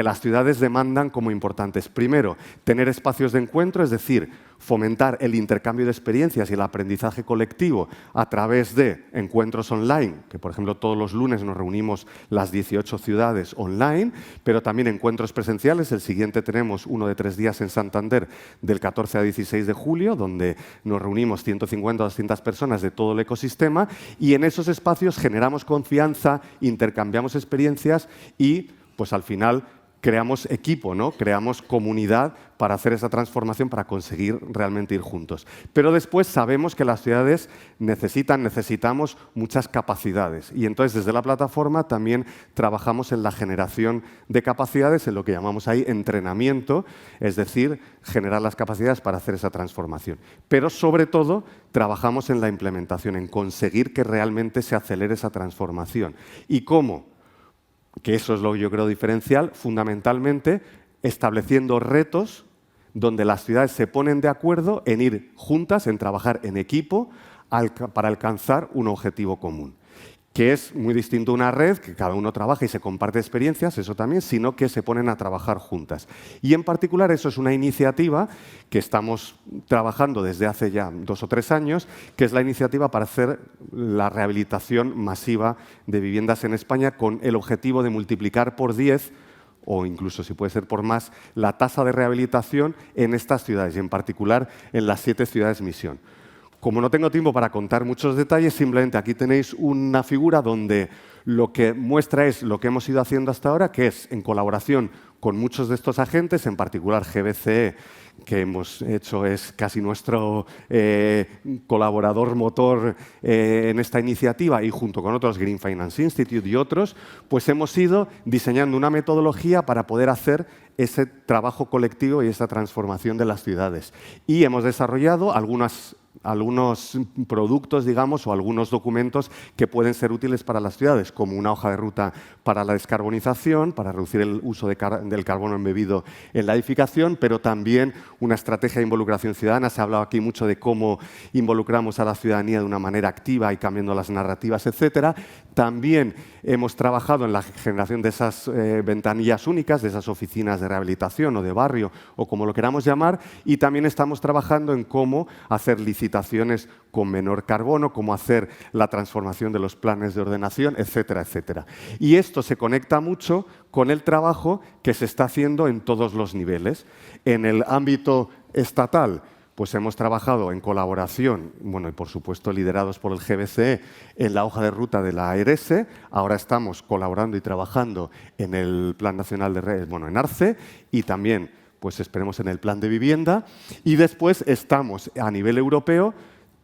las ciudades demandan como importantes. Primero, tener espacios de encuentro, es decir, fomentar el intercambio de experiencias y el aprendizaje colectivo a través de encuentros online, que por ejemplo todos los lunes nos reunimos las 18 ciudades online, pero también encuentros presenciales. El siguiente tenemos uno de 3 días en Santander, del 14 a 16 de julio, donde nos reunimos 150 o 200 personas de todo el ecosistema, y en esos espacios generamos confianza, intercambiamos experiencias y pues al final creamos equipo, ¿no? Creamos comunidad para hacer esa transformación, para conseguir realmente ir juntos. Pero después sabemos que las ciudades necesitamos muchas capacidades. Y entonces desde la plataforma también trabajamos en la generación de capacidades, en lo que llamamos ahí entrenamiento, es decir, generar las capacidades para hacer esa transformación. Pero sobre todo trabajamos en la implementación, en conseguir que realmente se acelere esa transformación. ¿Y cómo? Que eso es lo que yo creo diferencial, fundamentalmente estableciendo retos donde las ciudades se ponen de acuerdo en ir juntas, en trabajar en equipo para alcanzar un objetivo común, que es muy distinto a una red, que cada uno trabaja y se comparte experiencias, eso también, sino que se ponen a trabajar juntas. Y en particular eso es una iniciativa que estamos trabajando desde hace ya 2 o 3 años, que es la iniciativa para hacer la rehabilitación masiva de viviendas en España con el objetivo de multiplicar por 10 o incluso, si puede ser por más, la tasa de rehabilitación en estas ciudades y en particular en las 7 ciudades misión. Como no tengo tiempo para contar muchos detalles, simplemente aquí tenéis una figura donde lo que muestra es lo que hemos ido haciendo hasta ahora, que es en colaboración con muchos de estos agentes, en particular GBCE, que hemos hecho es casi nuestro colaborador motor en esta iniciativa, y junto con otros, Green Finance Institute y otros, pues hemos ido diseñando una metodología para poder hacer ese trabajo colectivo y esa transformación de las ciudades. Y hemos desarrollado algunos productos, digamos, o algunos documentos que pueden ser útiles para las ciudades, como una hoja de ruta para la descarbonización, para reducir el uso del carbono embebido en la edificación, pero también una estrategia de involucración ciudadana. Se ha hablado aquí mucho de cómo involucramos a la ciudadanía de una manera activa y cambiando las narrativas, etcétera. También hemos trabajado en la generación de esas ventanillas únicas, de esas oficinas de rehabilitación o de barrio, o como lo queramos llamar, y también estamos trabajando en cómo hacer licitaciones con menor carbono, cómo hacer la transformación de los planes de ordenación, etcétera, etcétera. Y esto se conecta mucho con el trabajo que se está haciendo en todos los niveles. En el ámbito estatal, pues hemos trabajado en colaboración, bueno, y por supuesto liderados por el GBCE, en la hoja de ruta de la ARS. Ahora estamos colaborando y trabajando en el Plan Nacional de Redes, bueno, en ARCE, y también, pues esperemos, en el Plan de Vivienda. Y después estamos a nivel europeo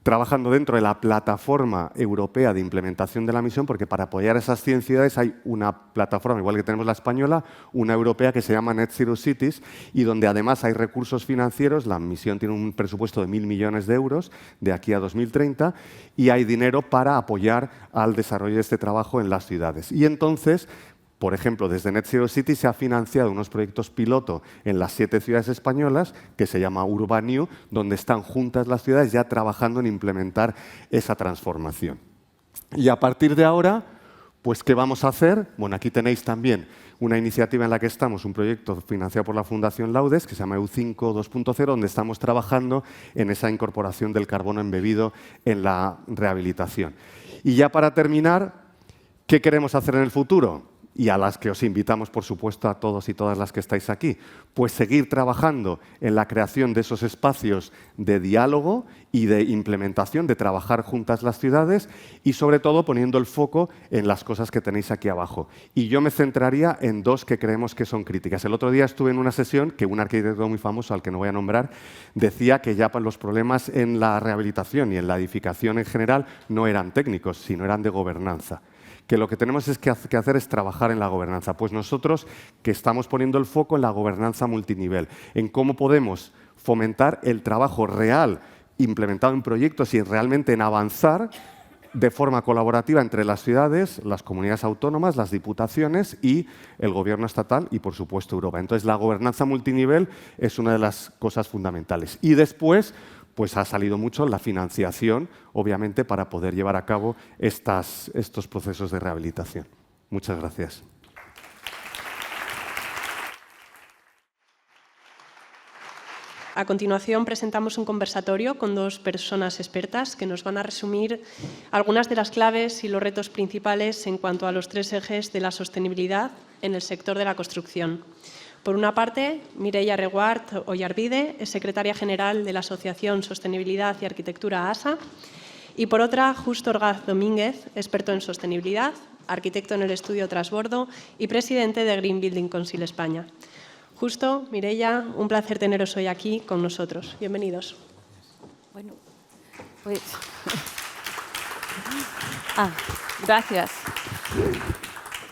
trabajando dentro de la plataforma europea de implementación de la misión, porque para apoyar esas 100 ciudades hay una plataforma, igual que tenemos la española, una europea que se llama Net Zero Cities, y donde además hay recursos financieros. La misión tiene un presupuesto de 1.000 millones de euros de aquí a 2030, y hay dinero para apoyar al desarrollo de este trabajo en las ciudades. Y entonces, por ejemplo, desde Net Zero City se ha financiado unos proyectos piloto en las 7 ciudades españolas, que se llama Urban New, donde están juntas las ciudades ya trabajando en implementar esa transformación. Y a partir de ahora, pues, ¿qué vamos a hacer? Bueno, aquí tenéis también una iniciativa en la que estamos, un proyecto financiado por la Fundación Laudes, que se llama EU5 2.0, donde estamos trabajando en esa incorporación del carbono embebido en la rehabilitación. Y ya para terminar, ¿qué queremos hacer en el futuro? y a las que os invitamos, por supuesto, a todos y todas las que estáis aquí, pues seguir trabajando en la creación de esos espacios de diálogo y de implementación, de trabajar juntas las ciudades y, sobre todo, poniendo el foco en las cosas que tenéis aquí abajo. Y yo me centraría en dos que creemos que son críticas. El otro día estuve en una sesión que un arquitecto muy famoso, al que no voy a nombrar, decía que ya los problemas en la rehabilitación y en la edificación en general no eran técnicos, sino eran de gobernanza. Que lo que tenemos que hacer es trabajar en la gobernanza. Pues nosotros que estamos poniendo el foco en la gobernanza multinivel, en cómo podemos fomentar el trabajo real implementado en proyectos y realmente en avanzar de forma colaborativa entre las ciudades, las comunidades autónomas, las diputaciones y el gobierno estatal y, por supuesto, Europa. Entonces, la gobernanza multinivel es una de las cosas fundamentales. Y después, pues ha salido mucho la financiación, obviamente, para poder llevar a cabo estos procesos de rehabilitación. Muchas gracias. A continuación, presentamos un conversatorio con dos personas expertas que nos van a resumir algunas de las claves y los retos principales en cuanto a los tres ejes de la sostenibilidad en el sector de la construcción. Por una parte, Mireia Reguart Ollarvide es secretaria general de la Asociación Sostenibilidad y Arquitectura ASA. Y por otra, Justo Orgaz Domínguez, experto en sostenibilidad, arquitecto en el estudio Trasbordo y presidente de Green Building Council España. Justo, Mireia, un placer teneros hoy aquí con nosotros. Bienvenidos. Bueno, pues... gracias.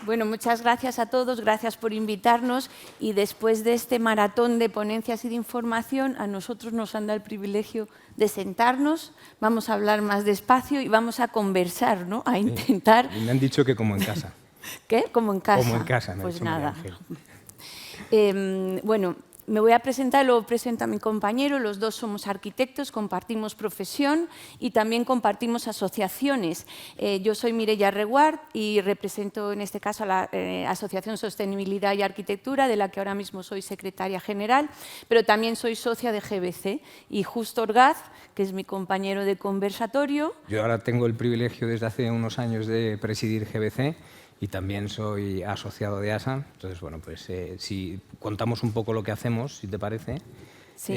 Bueno, muchas gracias a todos, gracias por invitarnos y después de este maratón de ponencias y de información, a nosotros nos han dado el privilegio de sentarnos, vamos a hablar más despacio y vamos a conversar, ¿no? A intentar... Me han dicho que como en casa. ¿Qué? Como en casa. Como en casa, me ha pues dicho nada. María Ángel. Bueno, me voy a presentar, luego presento a mi compañero, los dos somos arquitectos, compartimos profesión y también compartimos asociaciones. Yo soy Mireia Reguart y represento en este caso a la Asociación Sostenibilidad y Arquitectura, de la que ahora mismo soy secretaria general, pero también soy socia de GBC. Y Justo Orgaz, que es mi compañero de conversatorio. Yo ahora tengo el privilegio desde hace unos años de presidir GBC y también soy asociado de ASA. Entonces, bueno, pues si contamos un poco lo que hacemos, si te parece. Sí.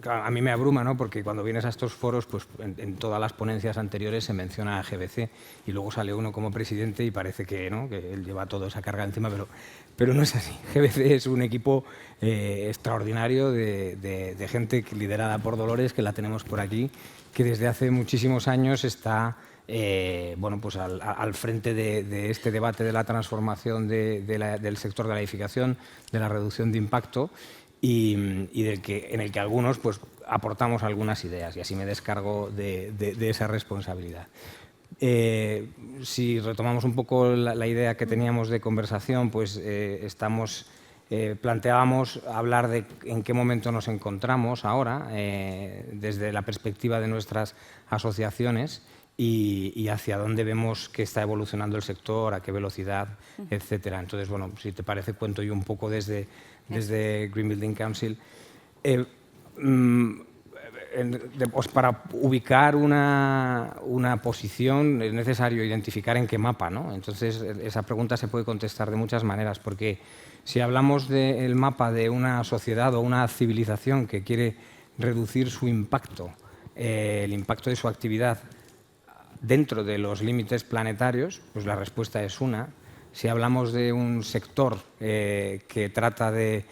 A mí me abruma, ¿no? Porque cuando vienes a estos foros, pues en todas las ponencias anteriores se menciona a GBC y luego sale uno como presidente y parece que, ¿no? Que él lleva toda esa carga encima, pero no es así. GBC es un equipo extraordinario de gente liderada por Dolores, que la tenemos por aquí, que desde hace muchísimos años está bueno, pues al frente de este debate de la transformación del sector de la edificación, de la reducción de impacto y en el que algunos pues, aportamos algunas ideas y así me descargo de esa responsabilidad. Si retomamos un poco la idea que teníamos de conversación, pues planteábamos hablar de en qué momento nos encontramos ahora, desde la perspectiva de nuestras asociaciones, y hacia dónde vemos que está evolucionando el sector, a qué velocidad, etcétera. Entonces, bueno, si te parece, cuento yo un poco desde Green Building Council. Pues para ubicar una posición es necesario identificar en qué mapa, ¿no? Entonces, esa pregunta se puede contestar de muchas maneras, porque si hablamos del mapa de una sociedad o una civilización que quiere reducir su impacto, el impacto de su actividad, dentro de los límites planetarios, pues la respuesta es una. Si hablamos de un sector que trata de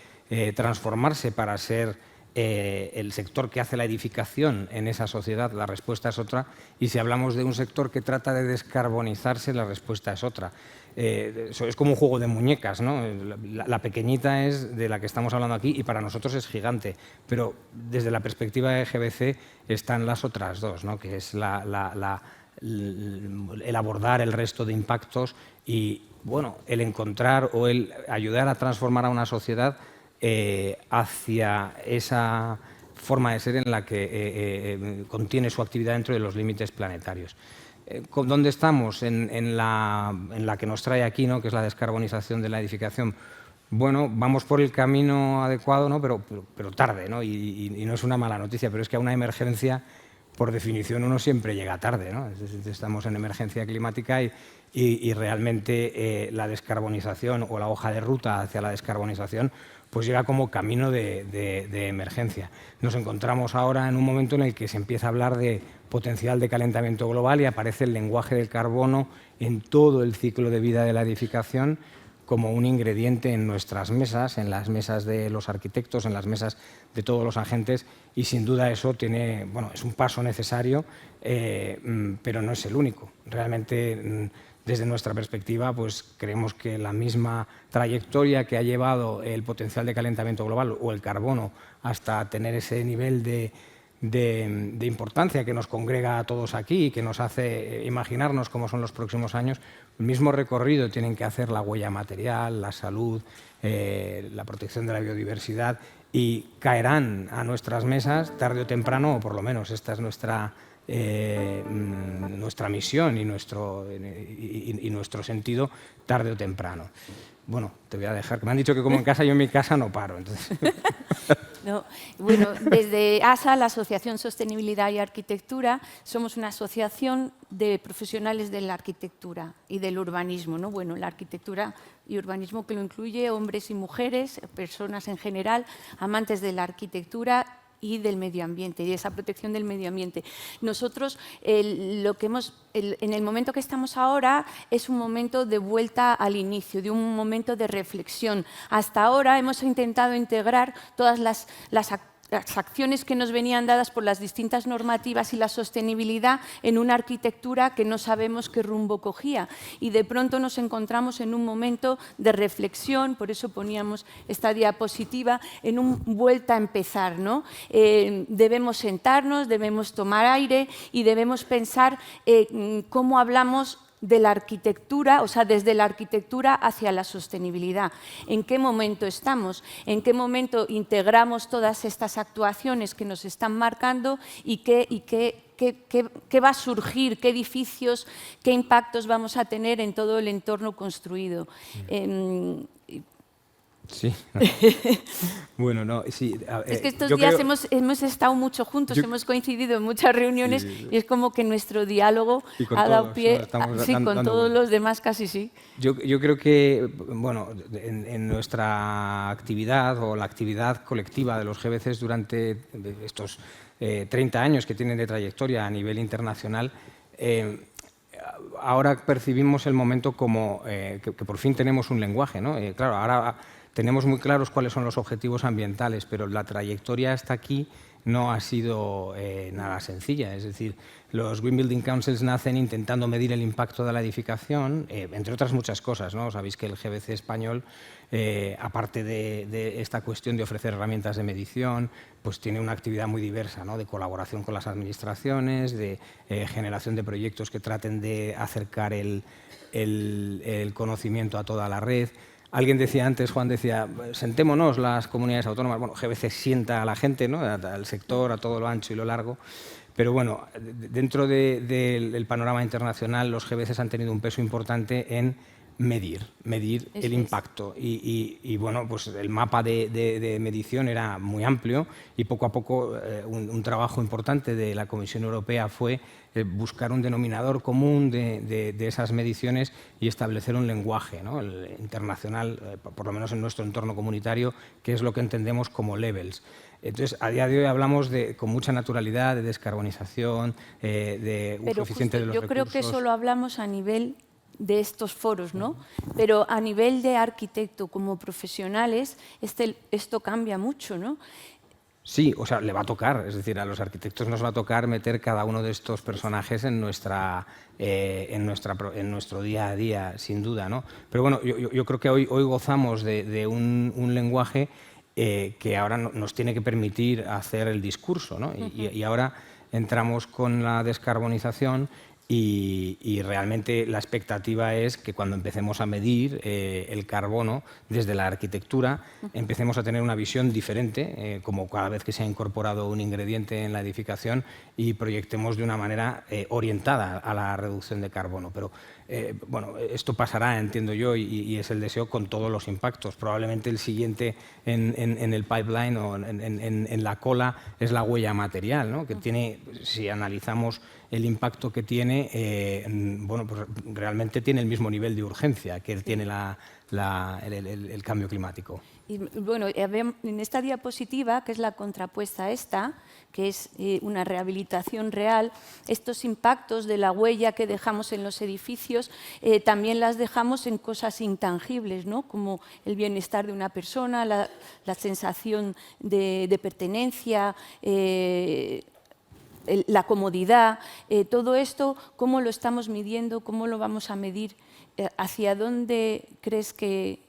transformarse para ser el sector que hace la edificación en esa sociedad, la respuesta es otra. Y si hablamos de un sector que trata de descarbonizarse, la respuesta es otra. Es como un juego de muñecas, ¿no? La pequeñita es de la que estamos hablando aquí y para nosotros es gigante, pero desde la perspectiva de GBC están las otras dos, ¿no? Que es el abordar el resto de impactos y, bueno, el encontrar o el ayudar a transformar a una sociedad hacia esa forma de ser en la que contiene su actividad dentro de los límites planetarios. ¿Dónde estamos? En la que nos trae aquí, ¿no? Que es la descarbonización de la edificación. Bueno, vamos por el camino adecuado, ¿no? pero tarde, ¿no? Y no es una mala noticia, pero es que a una emergencia por definición uno siempre llega tarde, ¿no? Estamos en emergencia climática y realmente la descarbonización o la hoja de ruta hacia la descarbonización pues llega como camino de emergencia. Nos encontramos ahora en un momento en el que se empieza a hablar de potencial de calentamiento global y aparece el lenguaje del carbono en todo el ciclo de vida de la edificación como un ingrediente en nuestras mesas, en las mesas de los arquitectos, en las mesas de todos los agentes, y sin duda eso es un paso necesario, pero no es el único. Realmente, desde nuestra perspectiva, pues creemos que la misma trayectoria que ha llevado el potencial de calentamiento global o el carbono hasta tener ese nivel de importancia que nos congrega a todos aquí y que nos hace imaginarnos cómo son los próximos años, el mismo recorrido tienen que hacer la huella material, la salud, la protección de la biodiversidad, y caerán a nuestras mesas tarde o temprano, o por lo menos esta es nuestra misión y nuestro sentido, tarde o temprano. Bueno, te voy a dejar, que me han dicho que como en casa, yo en mi casa no paro. Entonces. No, bueno, desde ASA, la Asociación Sostenibilidad y Arquitectura, somos una asociación de profesionales de la arquitectura y del urbanismo, ¿no? Bueno, la arquitectura y urbanismo que lo incluye hombres y mujeres, personas en general, amantes de la arquitectura y del medio ambiente, y de esa protección del medio ambiente. Nosotros, en el momento que estamos ahora, es un momento de vuelta al inicio, de un momento de reflexión. Hasta ahora hemos intentado integrar todas las acciones que nos venían dadas por las distintas normativas y la sostenibilidad en una arquitectura que no sabemos qué rumbo cogía. Y de pronto nos encontramos en un momento de reflexión, por eso poníamos esta diapositiva, en un vuelta a empezar, ¿no? Debemos sentarnos, debemos tomar aire y debemos pensar cómo hablamos de la arquitectura, o sea, desde la arquitectura hacia la sostenibilidad. ¿En qué momento estamos? ¿En qué momento integramos todas estas actuaciones que nos están marcando y qué va a surgir? ¿Qué edificios, qué impactos vamos a tener en todo el entorno construido? Sí. Bueno, no, sí. Es que estos días hemos estado mucho juntos, hemos coincidido en muchas reuniones, y es como que nuestro diálogo ha dado pie, con todos los demás casi sí. Yo creo que, bueno, en nuestra actividad o la actividad colectiva de los GBCs durante estos 30 años que tienen de trayectoria a nivel internacional, ahora percibimos el momento como que por fin tenemos un lenguaje, ¿no? Claro, ahora tenemos muy claros cuáles son los objetivos ambientales, pero la trayectoria hasta aquí no ha sido nada sencilla. Es decir, los Green Building Councils nacen intentando medir el impacto de la edificación, entre otras muchas cosas, ¿no? Sabéis que el GBC español, aparte de esta cuestión de ofrecer herramientas de medición, pues tiene una actividad muy diversa, ¿no? De colaboración con las administraciones, de generación de proyectos que traten de acercar el conocimiento a toda la red. Alguien decía antes, Juan decía, sentémonos las comunidades autónomas. Bueno, GBC sienta a la gente, ¿no? Al sector, a todo lo ancho y lo largo. Pero bueno, dentro del panorama internacional, los GBCs han tenido un peso importante en medir el impacto. Y bueno, pues el mapa de medición era muy amplio y poco a poco un trabajo importante de la Comisión Europea fue buscar un denominador común de esas mediciones y establecer un lenguaje, ¿no? El internacional, por lo menos en nuestro entorno comunitario, que es lo que entendemos como levels. Entonces, a día de hoy hablamos con mucha naturalidad de descarbonización, de uso eficiente de los recursos. Yo creo que eso lo hablamos a nivel de estos foros, ¿no? Pero a nivel de arquitecto, como profesionales, esto cambia mucho, ¿no? Sí, o sea, le va a tocar, es decir, a los arquitectos nos va a tocar meter cada uno de estos personajes en nuestro día a día, sin duda, ¿no? Pero bueno, yo creo que hoy gozamos de un lenguaje que ahora nos tiene que permitir hacer el discurso, ¿no? Y ahora entramos con la descarbonización y realmente la expectativa es que cuando empecemos a medir el carbono desde la arquitectura empecemos a tener una visión diferente, como cada vez que se ha incorporado un ingrediente en la edificación y proyectemos de una manera orientada a la reducción de carbono. Pero bueno, esto pasará, entiendo yo, y es el deseo con todos los impactos. Probablemente el siguiente en el pipeline o en la cola es la huella material, ¿no? Que tiene, si analizamos el impacto que tiene, bueno, pues realmente tiene el mismo nivel de urgencia que tiene el cambio climático. Y, bueno, en esta diapositiva, que es la contrapuesta a esta, que es una rehabilitación real, estos impactos de la huella que dejamos en los edificios también las dejamos en cosas intangibles, ¿no? Como el bienestar de una persona, la sensación de pertenencia, la comodidad, todo esto, ¿cómo lo estamos midiendo? ¿Cómo lo vamos a medir? ¿Hacia dónde crees que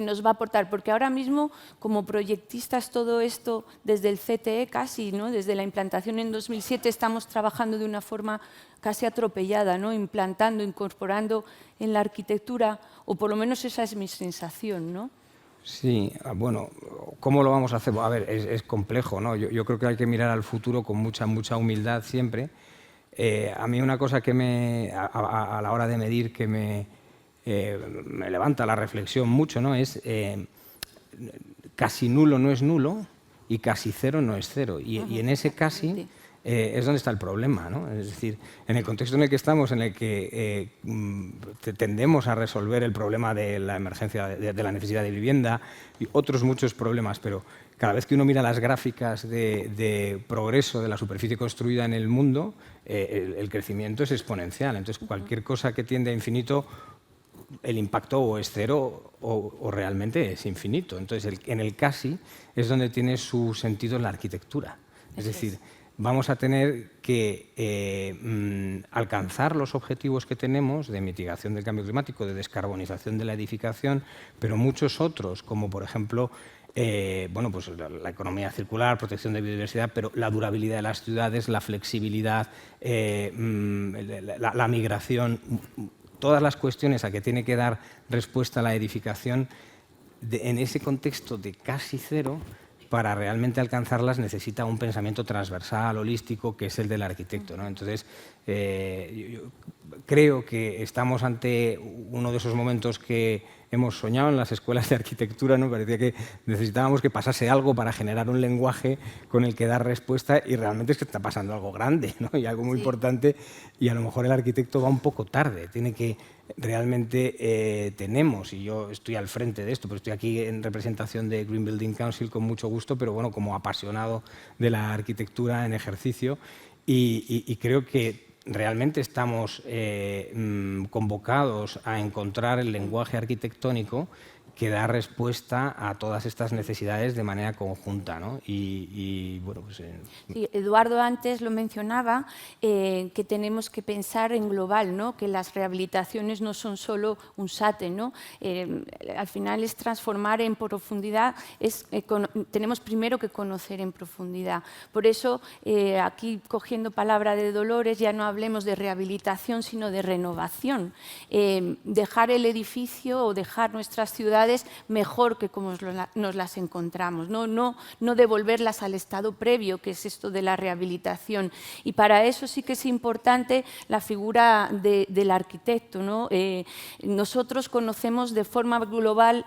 nos va a aportar? Porque ahora mismo, como proyectistas, todo esto desde el CTE casi, ¿no? Desde la implantación en 2007, estamos trabajando de una forma casi atropellada, ¿no? Implantando, incorporando en la arquitectura, o por lo menos esa es mi sensación, ¿no? Sí, bueno, ¿cómo lo vamos a hacer? A ver, es complejo, ¿no? Yo creo que hay que mirar al futuro con mucha humildad siempre. A mí una cosa que a la hora de medir que me levanta la reflexión mucho, ¿no? Es casi nulo no es nulo y casi cero no es cero. Y en ese casi es donde está el problema, ¿no? Es decir, en el contexto en el que estamos, en el que tendemos a resolver el problema de la emergencia, de la necesidad de vivienda y otros muchos problemas, pero cada vez que uno mira las gráficas de progreso de la superficie construida en el mundo, el crecimiento es exponencial. Entonces, cualquier cosa que tiende a infinito, el impacto o es cero o realmente es infinito. Entonces, en el casi es donde tiene su sentido la arquitectura. Es decir, vamos a tener que alcanzar los objetivos que tenemos de mitigación del cambio climático, de descarbonización de la edificación, pero muchos otros, como por ejemplo bueno, pues la economía circular, protección de biodiversidad, pero la durabilidad de las ciudades, la flexibilidad, la migración, todas las cuestiones a que tiene que dar respuesta la edificación en ese contexto de casi cero. Para realmente alcanzarlas necesita un pensamiento transversal, holístico, que es el del arquitecto, ¿no? Entonces, yo creo que estamos ante uno de esos momentos que hemos soñado en las escuelas de arquitectura, ¿no? Parecía que necesitábamos que pasase algo para generar un lenguaje con el que dar respuesta y realmente es que está pasando algo grande, ¿no? Y algo muy importante, y a lo mejor el arquitecto va un poco tarde, tiene que realmente tenemos, y yo estoy al frente de esto, pero estoy aquí en representación de Green Building Council con mucho gusto, pero bueno, como apasionado de la arquitectura en ejercicio, y creo que realmente estamos convocados a encontrar el lenguaje arquitectónico que da respuesta a todas estas necesidades de manera conjunta, ¿no? Y bueno, pues, sí, Eduardo antes lo mencionaba, que tenemos que pensar en global, ¿no? Que las rehabilitaciones no son solo un SATE, ¿no? Al final es transformar en profundidad, tenemos primero que conocer en profundidad. Por eso, aquí cogiendo palabra de Dolores, ya no hablemos de rehabilitación, sino de renovación. Dejar el edificio o dejar nuestras ciudades mejor que como nos las encontramos, no devolverlas al estado previo, que es esto de la rehabilitación. Y para eso sí que es importante la figura del arquitecto, ¿no? Nosotros conocemos de forma global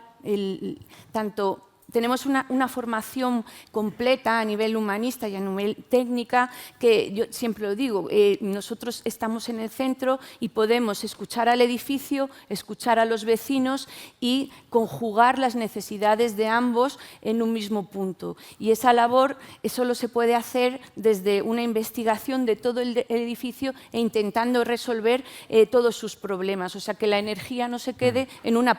tanto. Tenemos una formación completa a nivel humanista y a nivel técnica, que yo siempre lo digo, nosotros estamos en el centro y podemos escuchar al edificio, escuchar a los vecinos y conjugar las necesidades de ambos en un mismo punto. Y esa labor solo se puede hacer desde una investigación de todo el edificio e intentando resolver todos sus problemas. O sea, que la energía no se quede en una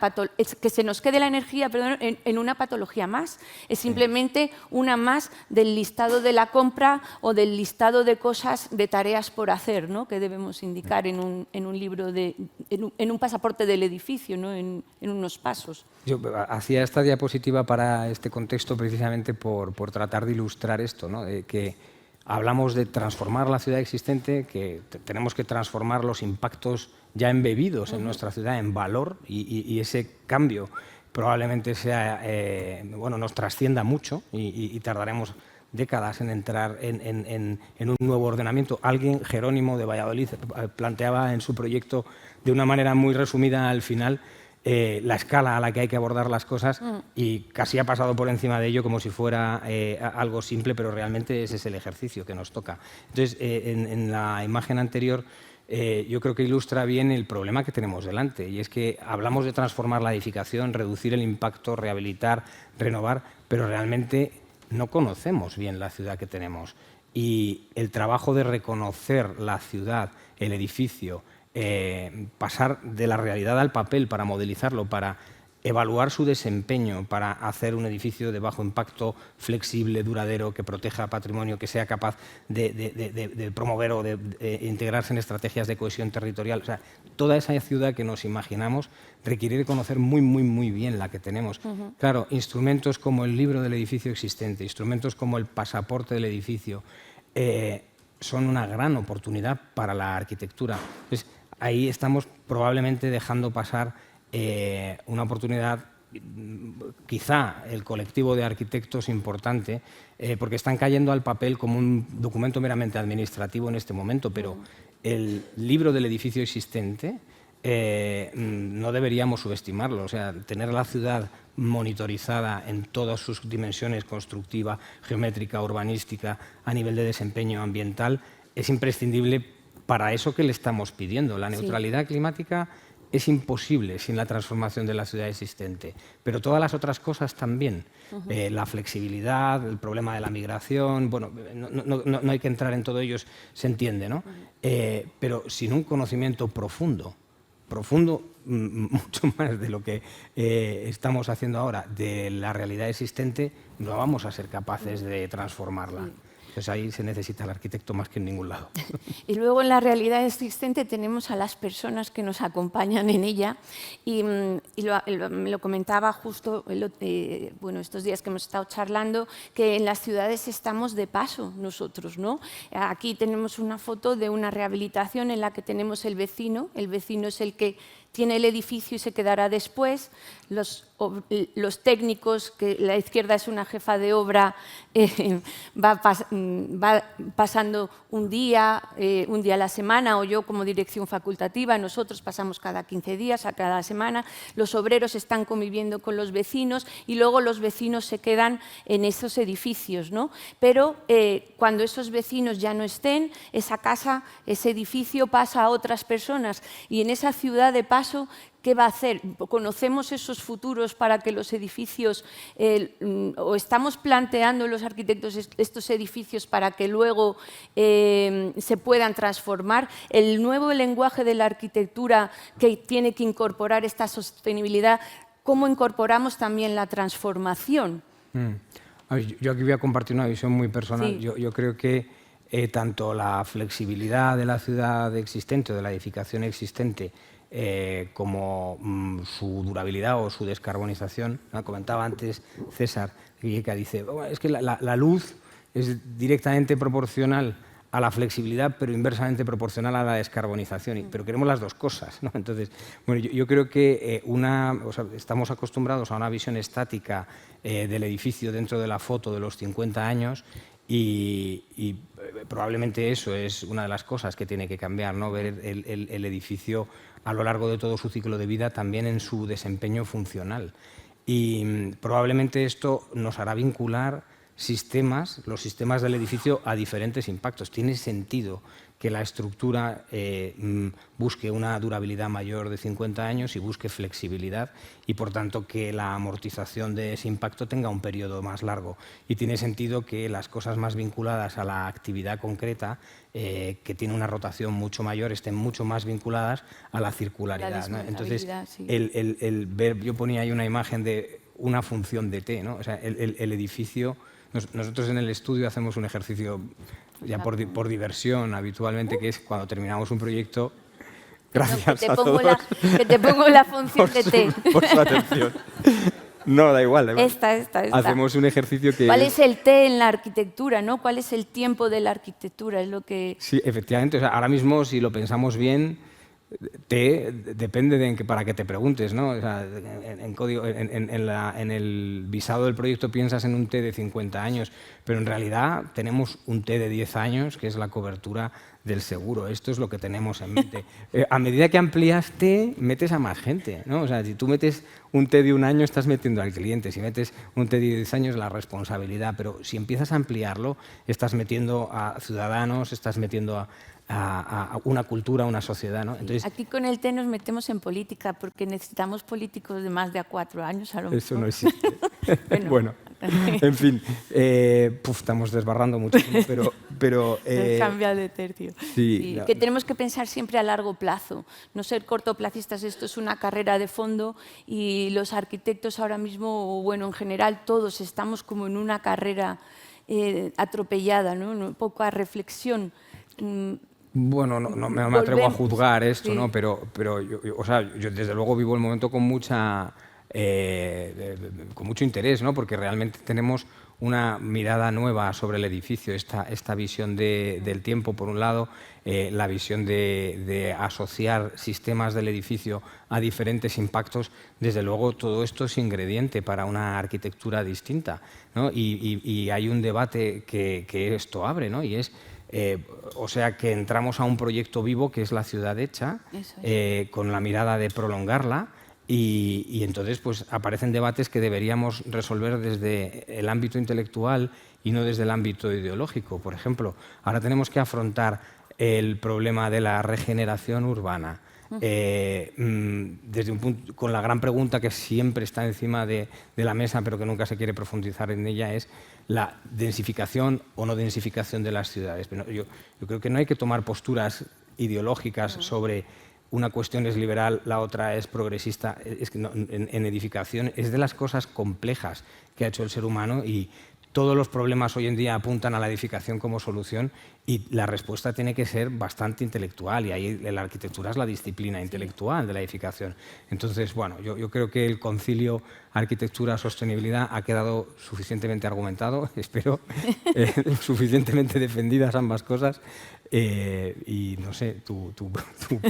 que se nos quede la energía, perdón, en una patología más, es simplemente una más del listado de la compra o del listado de cosas, de tareas por hacer, ¿no? Que debemos indicar en un libro, en un pasaporte del edificio, ¿no? En unos pasos. Yo hacía esta diapositiva para este contexto precisamente por tratar de ilustrar esto, ¿no? Que hablamos de transformar la ciudad existente, que tenemos que transformar los impactos ya embebidos en nuestra ciudad en valor y ese cambio probablemente sea, bueno, nos trascienda mucho y tardaremos décadas en entrar en un nuevo ordenamiento. Alguien, Jerónimo de Valladolid, planteaba en su proyecto de una manera muy resumida al final la escala a la que hay que abordar las cosas y casi ha pasado por encima de ello como si fuera algo simple, pero realmente ese es el ejercicio que nos toca. Entonces, en la imagen anterior yo creo que ilustra bien el problema que tenemos delante, y es que hablamos de transformar la edificación, reducir el impacto, rehabilitar, renovar, pero realmente no conocemos bien la ciudad que tenemos. Y el trabajo de reconocer la ciudad, el edificio, pasar de la realidad al papel para modelizarlo, para evaluar su desempeño, para hacer un edificio de bajo impacto, flexible, duradero, que proteja patrimonio, que sea capaz de promover o de integrarse en estrategias de cohesión territorial. O sea, toda esa ciudad que nos imaginamos requiere de conocer muy bien la que tenemos. Claro, instrumentos como el libro del edificio existente, instrumentos como el pasaporte del edificio, son una gran oportunidad para la arquitectura. Entonces, ahí estamos probablemente dejando pasar una oportunidad, quizá el colectivo de arquitectos importante, porque están cayendo al papel como un documento meramente administrativo en este momento, pero el libro del edificio existente no deberíamos subestimarlo. O sea, tener la ciudad monitorizada en todas sus dimensiones, constructiva, geométrica, urbanística, a nivel de desempeño ambiental, es imprescindible para eso que le estamos pidiendo. La neutralidad climática es imposible sin la transformación de la ciudad existente, pero todas las otras cosas también. La flexibilidad, el problema de la migración, bueno, no hay que entrar en todo ello, se entiende, ¿no? Pero sin un conocimiento profundo, mucho más de lo que estamos haciendo ahora, de la realidad existente, no vamos a ser capaces de transformarla. Pues ahí se necesita el arquitecto más que en ningún lado. Y luego en la realidad existente tenemos a las personas que nos acompañan en ella y me lo comentaba justo bueno, estos días que hemos estado charlando, que en las ciudades estamos de paso nosotros, ¿no? Aquí tenemos una foto de una rehabilitación en la que tenemos el vecino es el que tiene el edificio y se quedará después. Los técnicos, que la izquierda es una jefa de obra, va pasando un día a la semana, o yo como dirección facultativa, nosotros pasamos cada 15 días, a cada semana. Los obreros están conviviendo con los vecinos y luego los vecinos se quedan en esos edificios, ¿no? Pero cuando esos vecinos ya no estén, esa casa, ese edificio pasa a otras personas, y en esa ciudad de paso, ¿qué va a hacer? ¿Conocemos esos futuros para que los edificios, o estamos planteando los arquitectos estos edificios para que luego se puedan transformar? El nuevo lenguaje de la arquitectura que tiene que incorporar esta sostenibilidad, ¿cómo incorporamos también la transformación? Yo aquí voy a compartir una visión muy personal. Sí. Yo creo que tanto la flexibilidad de la ciudad existente o de la edificación existente, como su durabilidad o su descarbonización. Comentaba antes César, que dice, es que la luz es directamente proporcional a la flexibilidad, pero inversamente proporcional a la descarbonización. Pero queremos las dos cosas, ¿no? Entonces, bueno, yo creo que estamos acostumbrados a una visión estática del edificio dentro de la foto de los 50 años, y probablemente eso es una de las cosas que tiene que cambiar, ¿no? Ver el edificio a lo largo de todo su ciclo de vida, también en su desempeño funcional. Y probablemente esto nos hará vincular los sistemas del edificio a diferentes impactos. Tiene sentido que la estructura busque una durabilidad mayor de 50 años y busque flexibilidad, y por tanto que la amortización de ese impacto tenga un periodo más largo. Y tiene sentido que las cosas más vinculadas a la actividad concreta, que tiene una rotación mucho mayor, estén mucho más vinculadas a la circularidad, ¿no? Entonces, sí. yo ponía ahí una imagen de una función de T, ¿no? O sea, el edificio... Nosotros en el estudio hacemos un ejercicio ya por diversión habitualmente, que es cuando terminamos un proyecto. Gracias a todos. Que te pongo la función de T. Por su atención. No, da igual. Esta. Hacemos un ejercicio que... ¿Cuál es el T en la arquitectura, ¿no? ¿Cuál es el tiempo de la arquitectura? Es lo que... Sí, efectivamente. O sea, ahora mismo, si lo pensamos bien, T depende de para qué te preguntes, ¿no? O sea, en el visado del proyecto piensas en un T de 50 años, pero en realidad tenemos un T de 10 años, que es la cobertura del seguro. Esto es lo que tenemos en mente. A medida que amplías T, metes a más gente, ¿no? O sea, si tú metes un T de 1 año, estás metiendo al cliente. Si metes un T de 10 años, la responsabilidad. Pero si empiezas a ampliarlo, estás metiendo a ciudadanos, estás metiendo a una cultura, a una sociedad, ¿no? Entonces, aquí con el T nos metemos en política, porque necesitamos políticos de más de 4 años, a lo mejor. Eso no existe. Bueno, en fin, estamos desbarrando muchísimo, pero cambia de tercio. Sí, que tenemos que pensar siempre a largo plazo, no ser cortoplacistas. Esto es una carrera de fondo y los arquitectos ahora mismo, bueno, en general todos estamos como en una carrera atropellada, ¿no? Poca reflexión. Bueno, no me atrevo a juzgar esto, sí. ¿no? Pero yo desde luego vivo el momento con mucho interés, ¿no? Porque realmente tenemos una mirada nueva sobre el edificio, esta visión del tiempo, por un lado, la visión de asociar sistemas del edificio a diferentes impactos. Desde luego, todo esto es ingrediente para una arquitectura distinta, ¿no? Y hay un debate que esto abre, ¿no? Y es... o sea que entramos a un proyecto vivo que es la ciudad hecha, con la mirada de prolongarla, y entonces pues aparecen debates que deberíamos resolver desde el ámbito intelectual y no desde el ámbito ideológico. Por ejemplo, ahora tenemos que afrontar el problema de la regeneración urbana. Desde un punto, con la gran pregunta que siempre está encima de la mesa, pero que nunca se quiere profundizar en ella, es la densificación o no densificación de las ciudades. Pero yo creo que no hay que tomar posturas ideológicas sobre una cuestión es liberal, la otra es progresista. Es que no, en edificación es de las cosas complejas que ha hecho el ser humano, y todos los problemas hoy en día apuntan a la edificación como solución, y la respuesta tiene que ser bastante intelectual, y ahí la arquitectura es la disciplina intelectual de la edificación. Entonces, bueno, yo creo que el concilio arquitectura-sostenibilidad ha quedado suficientemente argumentado, espero, suficientemente defendidas ambas cosas, y no sé, tu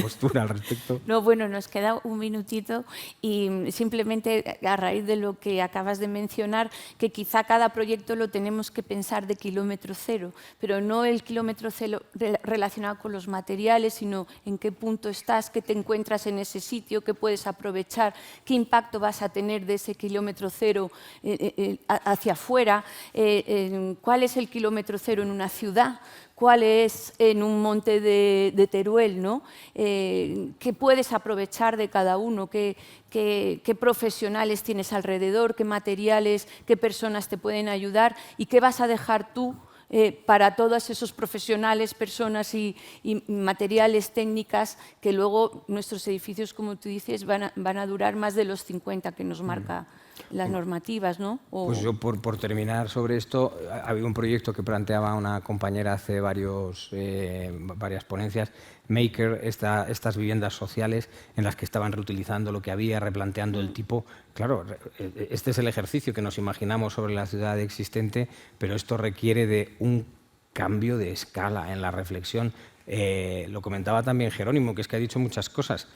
postura al respecto. No, bueno, nos queda un minutito, y simplemente a raíz de lo que acabas de mencionar, que quizá cada proyecto lo tenemos que pensar de kilómetro cero, pero no el kilómetro cero relacionado con los materiales, sino en qué punto estás, qué te encuentras en ese sitio, qué puedes aprovechar, qué impacto vas a tener de ese kilómetro cero hacia afuera, cuál es el kilómetro cero en una ciudad, cuál es en un monte de Teruel, ¿no? ¿Qué puedes aprovechar de cada uno? ¿Qué profesionales tienes alrededor? ¿Qué materiales, qué personas te pueden ayudar? ¿Y qué vas a dejar tú para todos esos profesionales, personas y materiales, técnicas, que luego nuestros edificios, como tú dices, van a durar más de los 50 que nos marca las normativas, ¿no? Pues yo, por terminar sobre esto, ha habido un proyecto que planteaba una compañera hace varias ponencias, Maker, estas viviendas sociales en las que estaban reutilizando lo que había, replanteando el tipo. Claro, este es el ejercicio que nos imaginamos sobre la ciudad existente, pero esto requiere de un cambio de escala en la reflexión. Lo comentaba también Jerónimo, que es que ha dicho muchas cosas.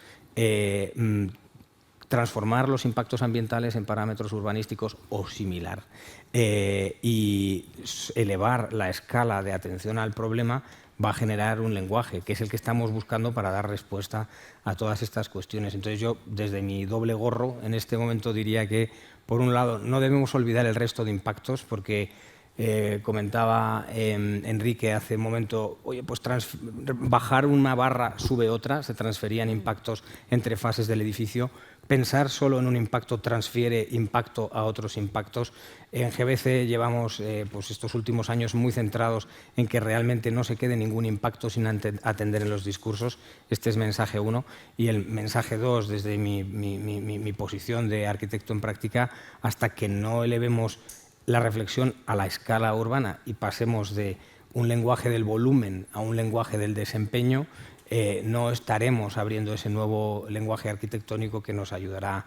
Transformar los impactos ambientales en parámetros urbanísticos o similar, y elevar la escala de atención al problema va a generar un lenguaje, que es el que estamos buscando para dar respuesta a todas estas cuestiones. Entonces yo, desde mi doble gorro, en este momento diría que, por un lado, no debemos olvidar el resto de impactos, porque comentaba Enrique hace un momento, oye, pues bajar una barra sube otra, se transferían impactos entre fases del edificio. Pensar solo en un impacto transfiere impacto a otros impactos. En GBC llevamos pues estos últimos años muy centrados en que realmente no se quede ningún impacto sin atender en los discursos. Este es mensaje 1. Y el mensaje 2, desde mi posición de arquitecto en práctica, hasta que no elevemos la reflexión a la escala urbana y pasemos de un lenguaje del volumen a un lenguaje del desempeño, no estaremos abriendo ese nuevo lenguaje arquitectónico que nos ayudará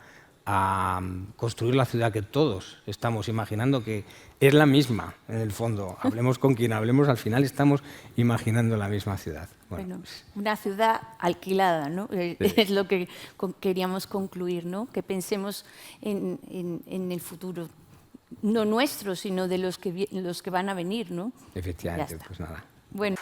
a construir la ciudad que todos estamos imaginando, que es la misma en el fondo. Hablemos con quien hablemos, al final estamos imaginando la misma ciudad. Bueno, una ciudad alquilada, ¿no? Es lo que queríamos concluir, ¿no? Que pensemos en el futuro, no nuestro, sino de los que van a venir, ¿no? Efectivamente, pues nada. Bueno.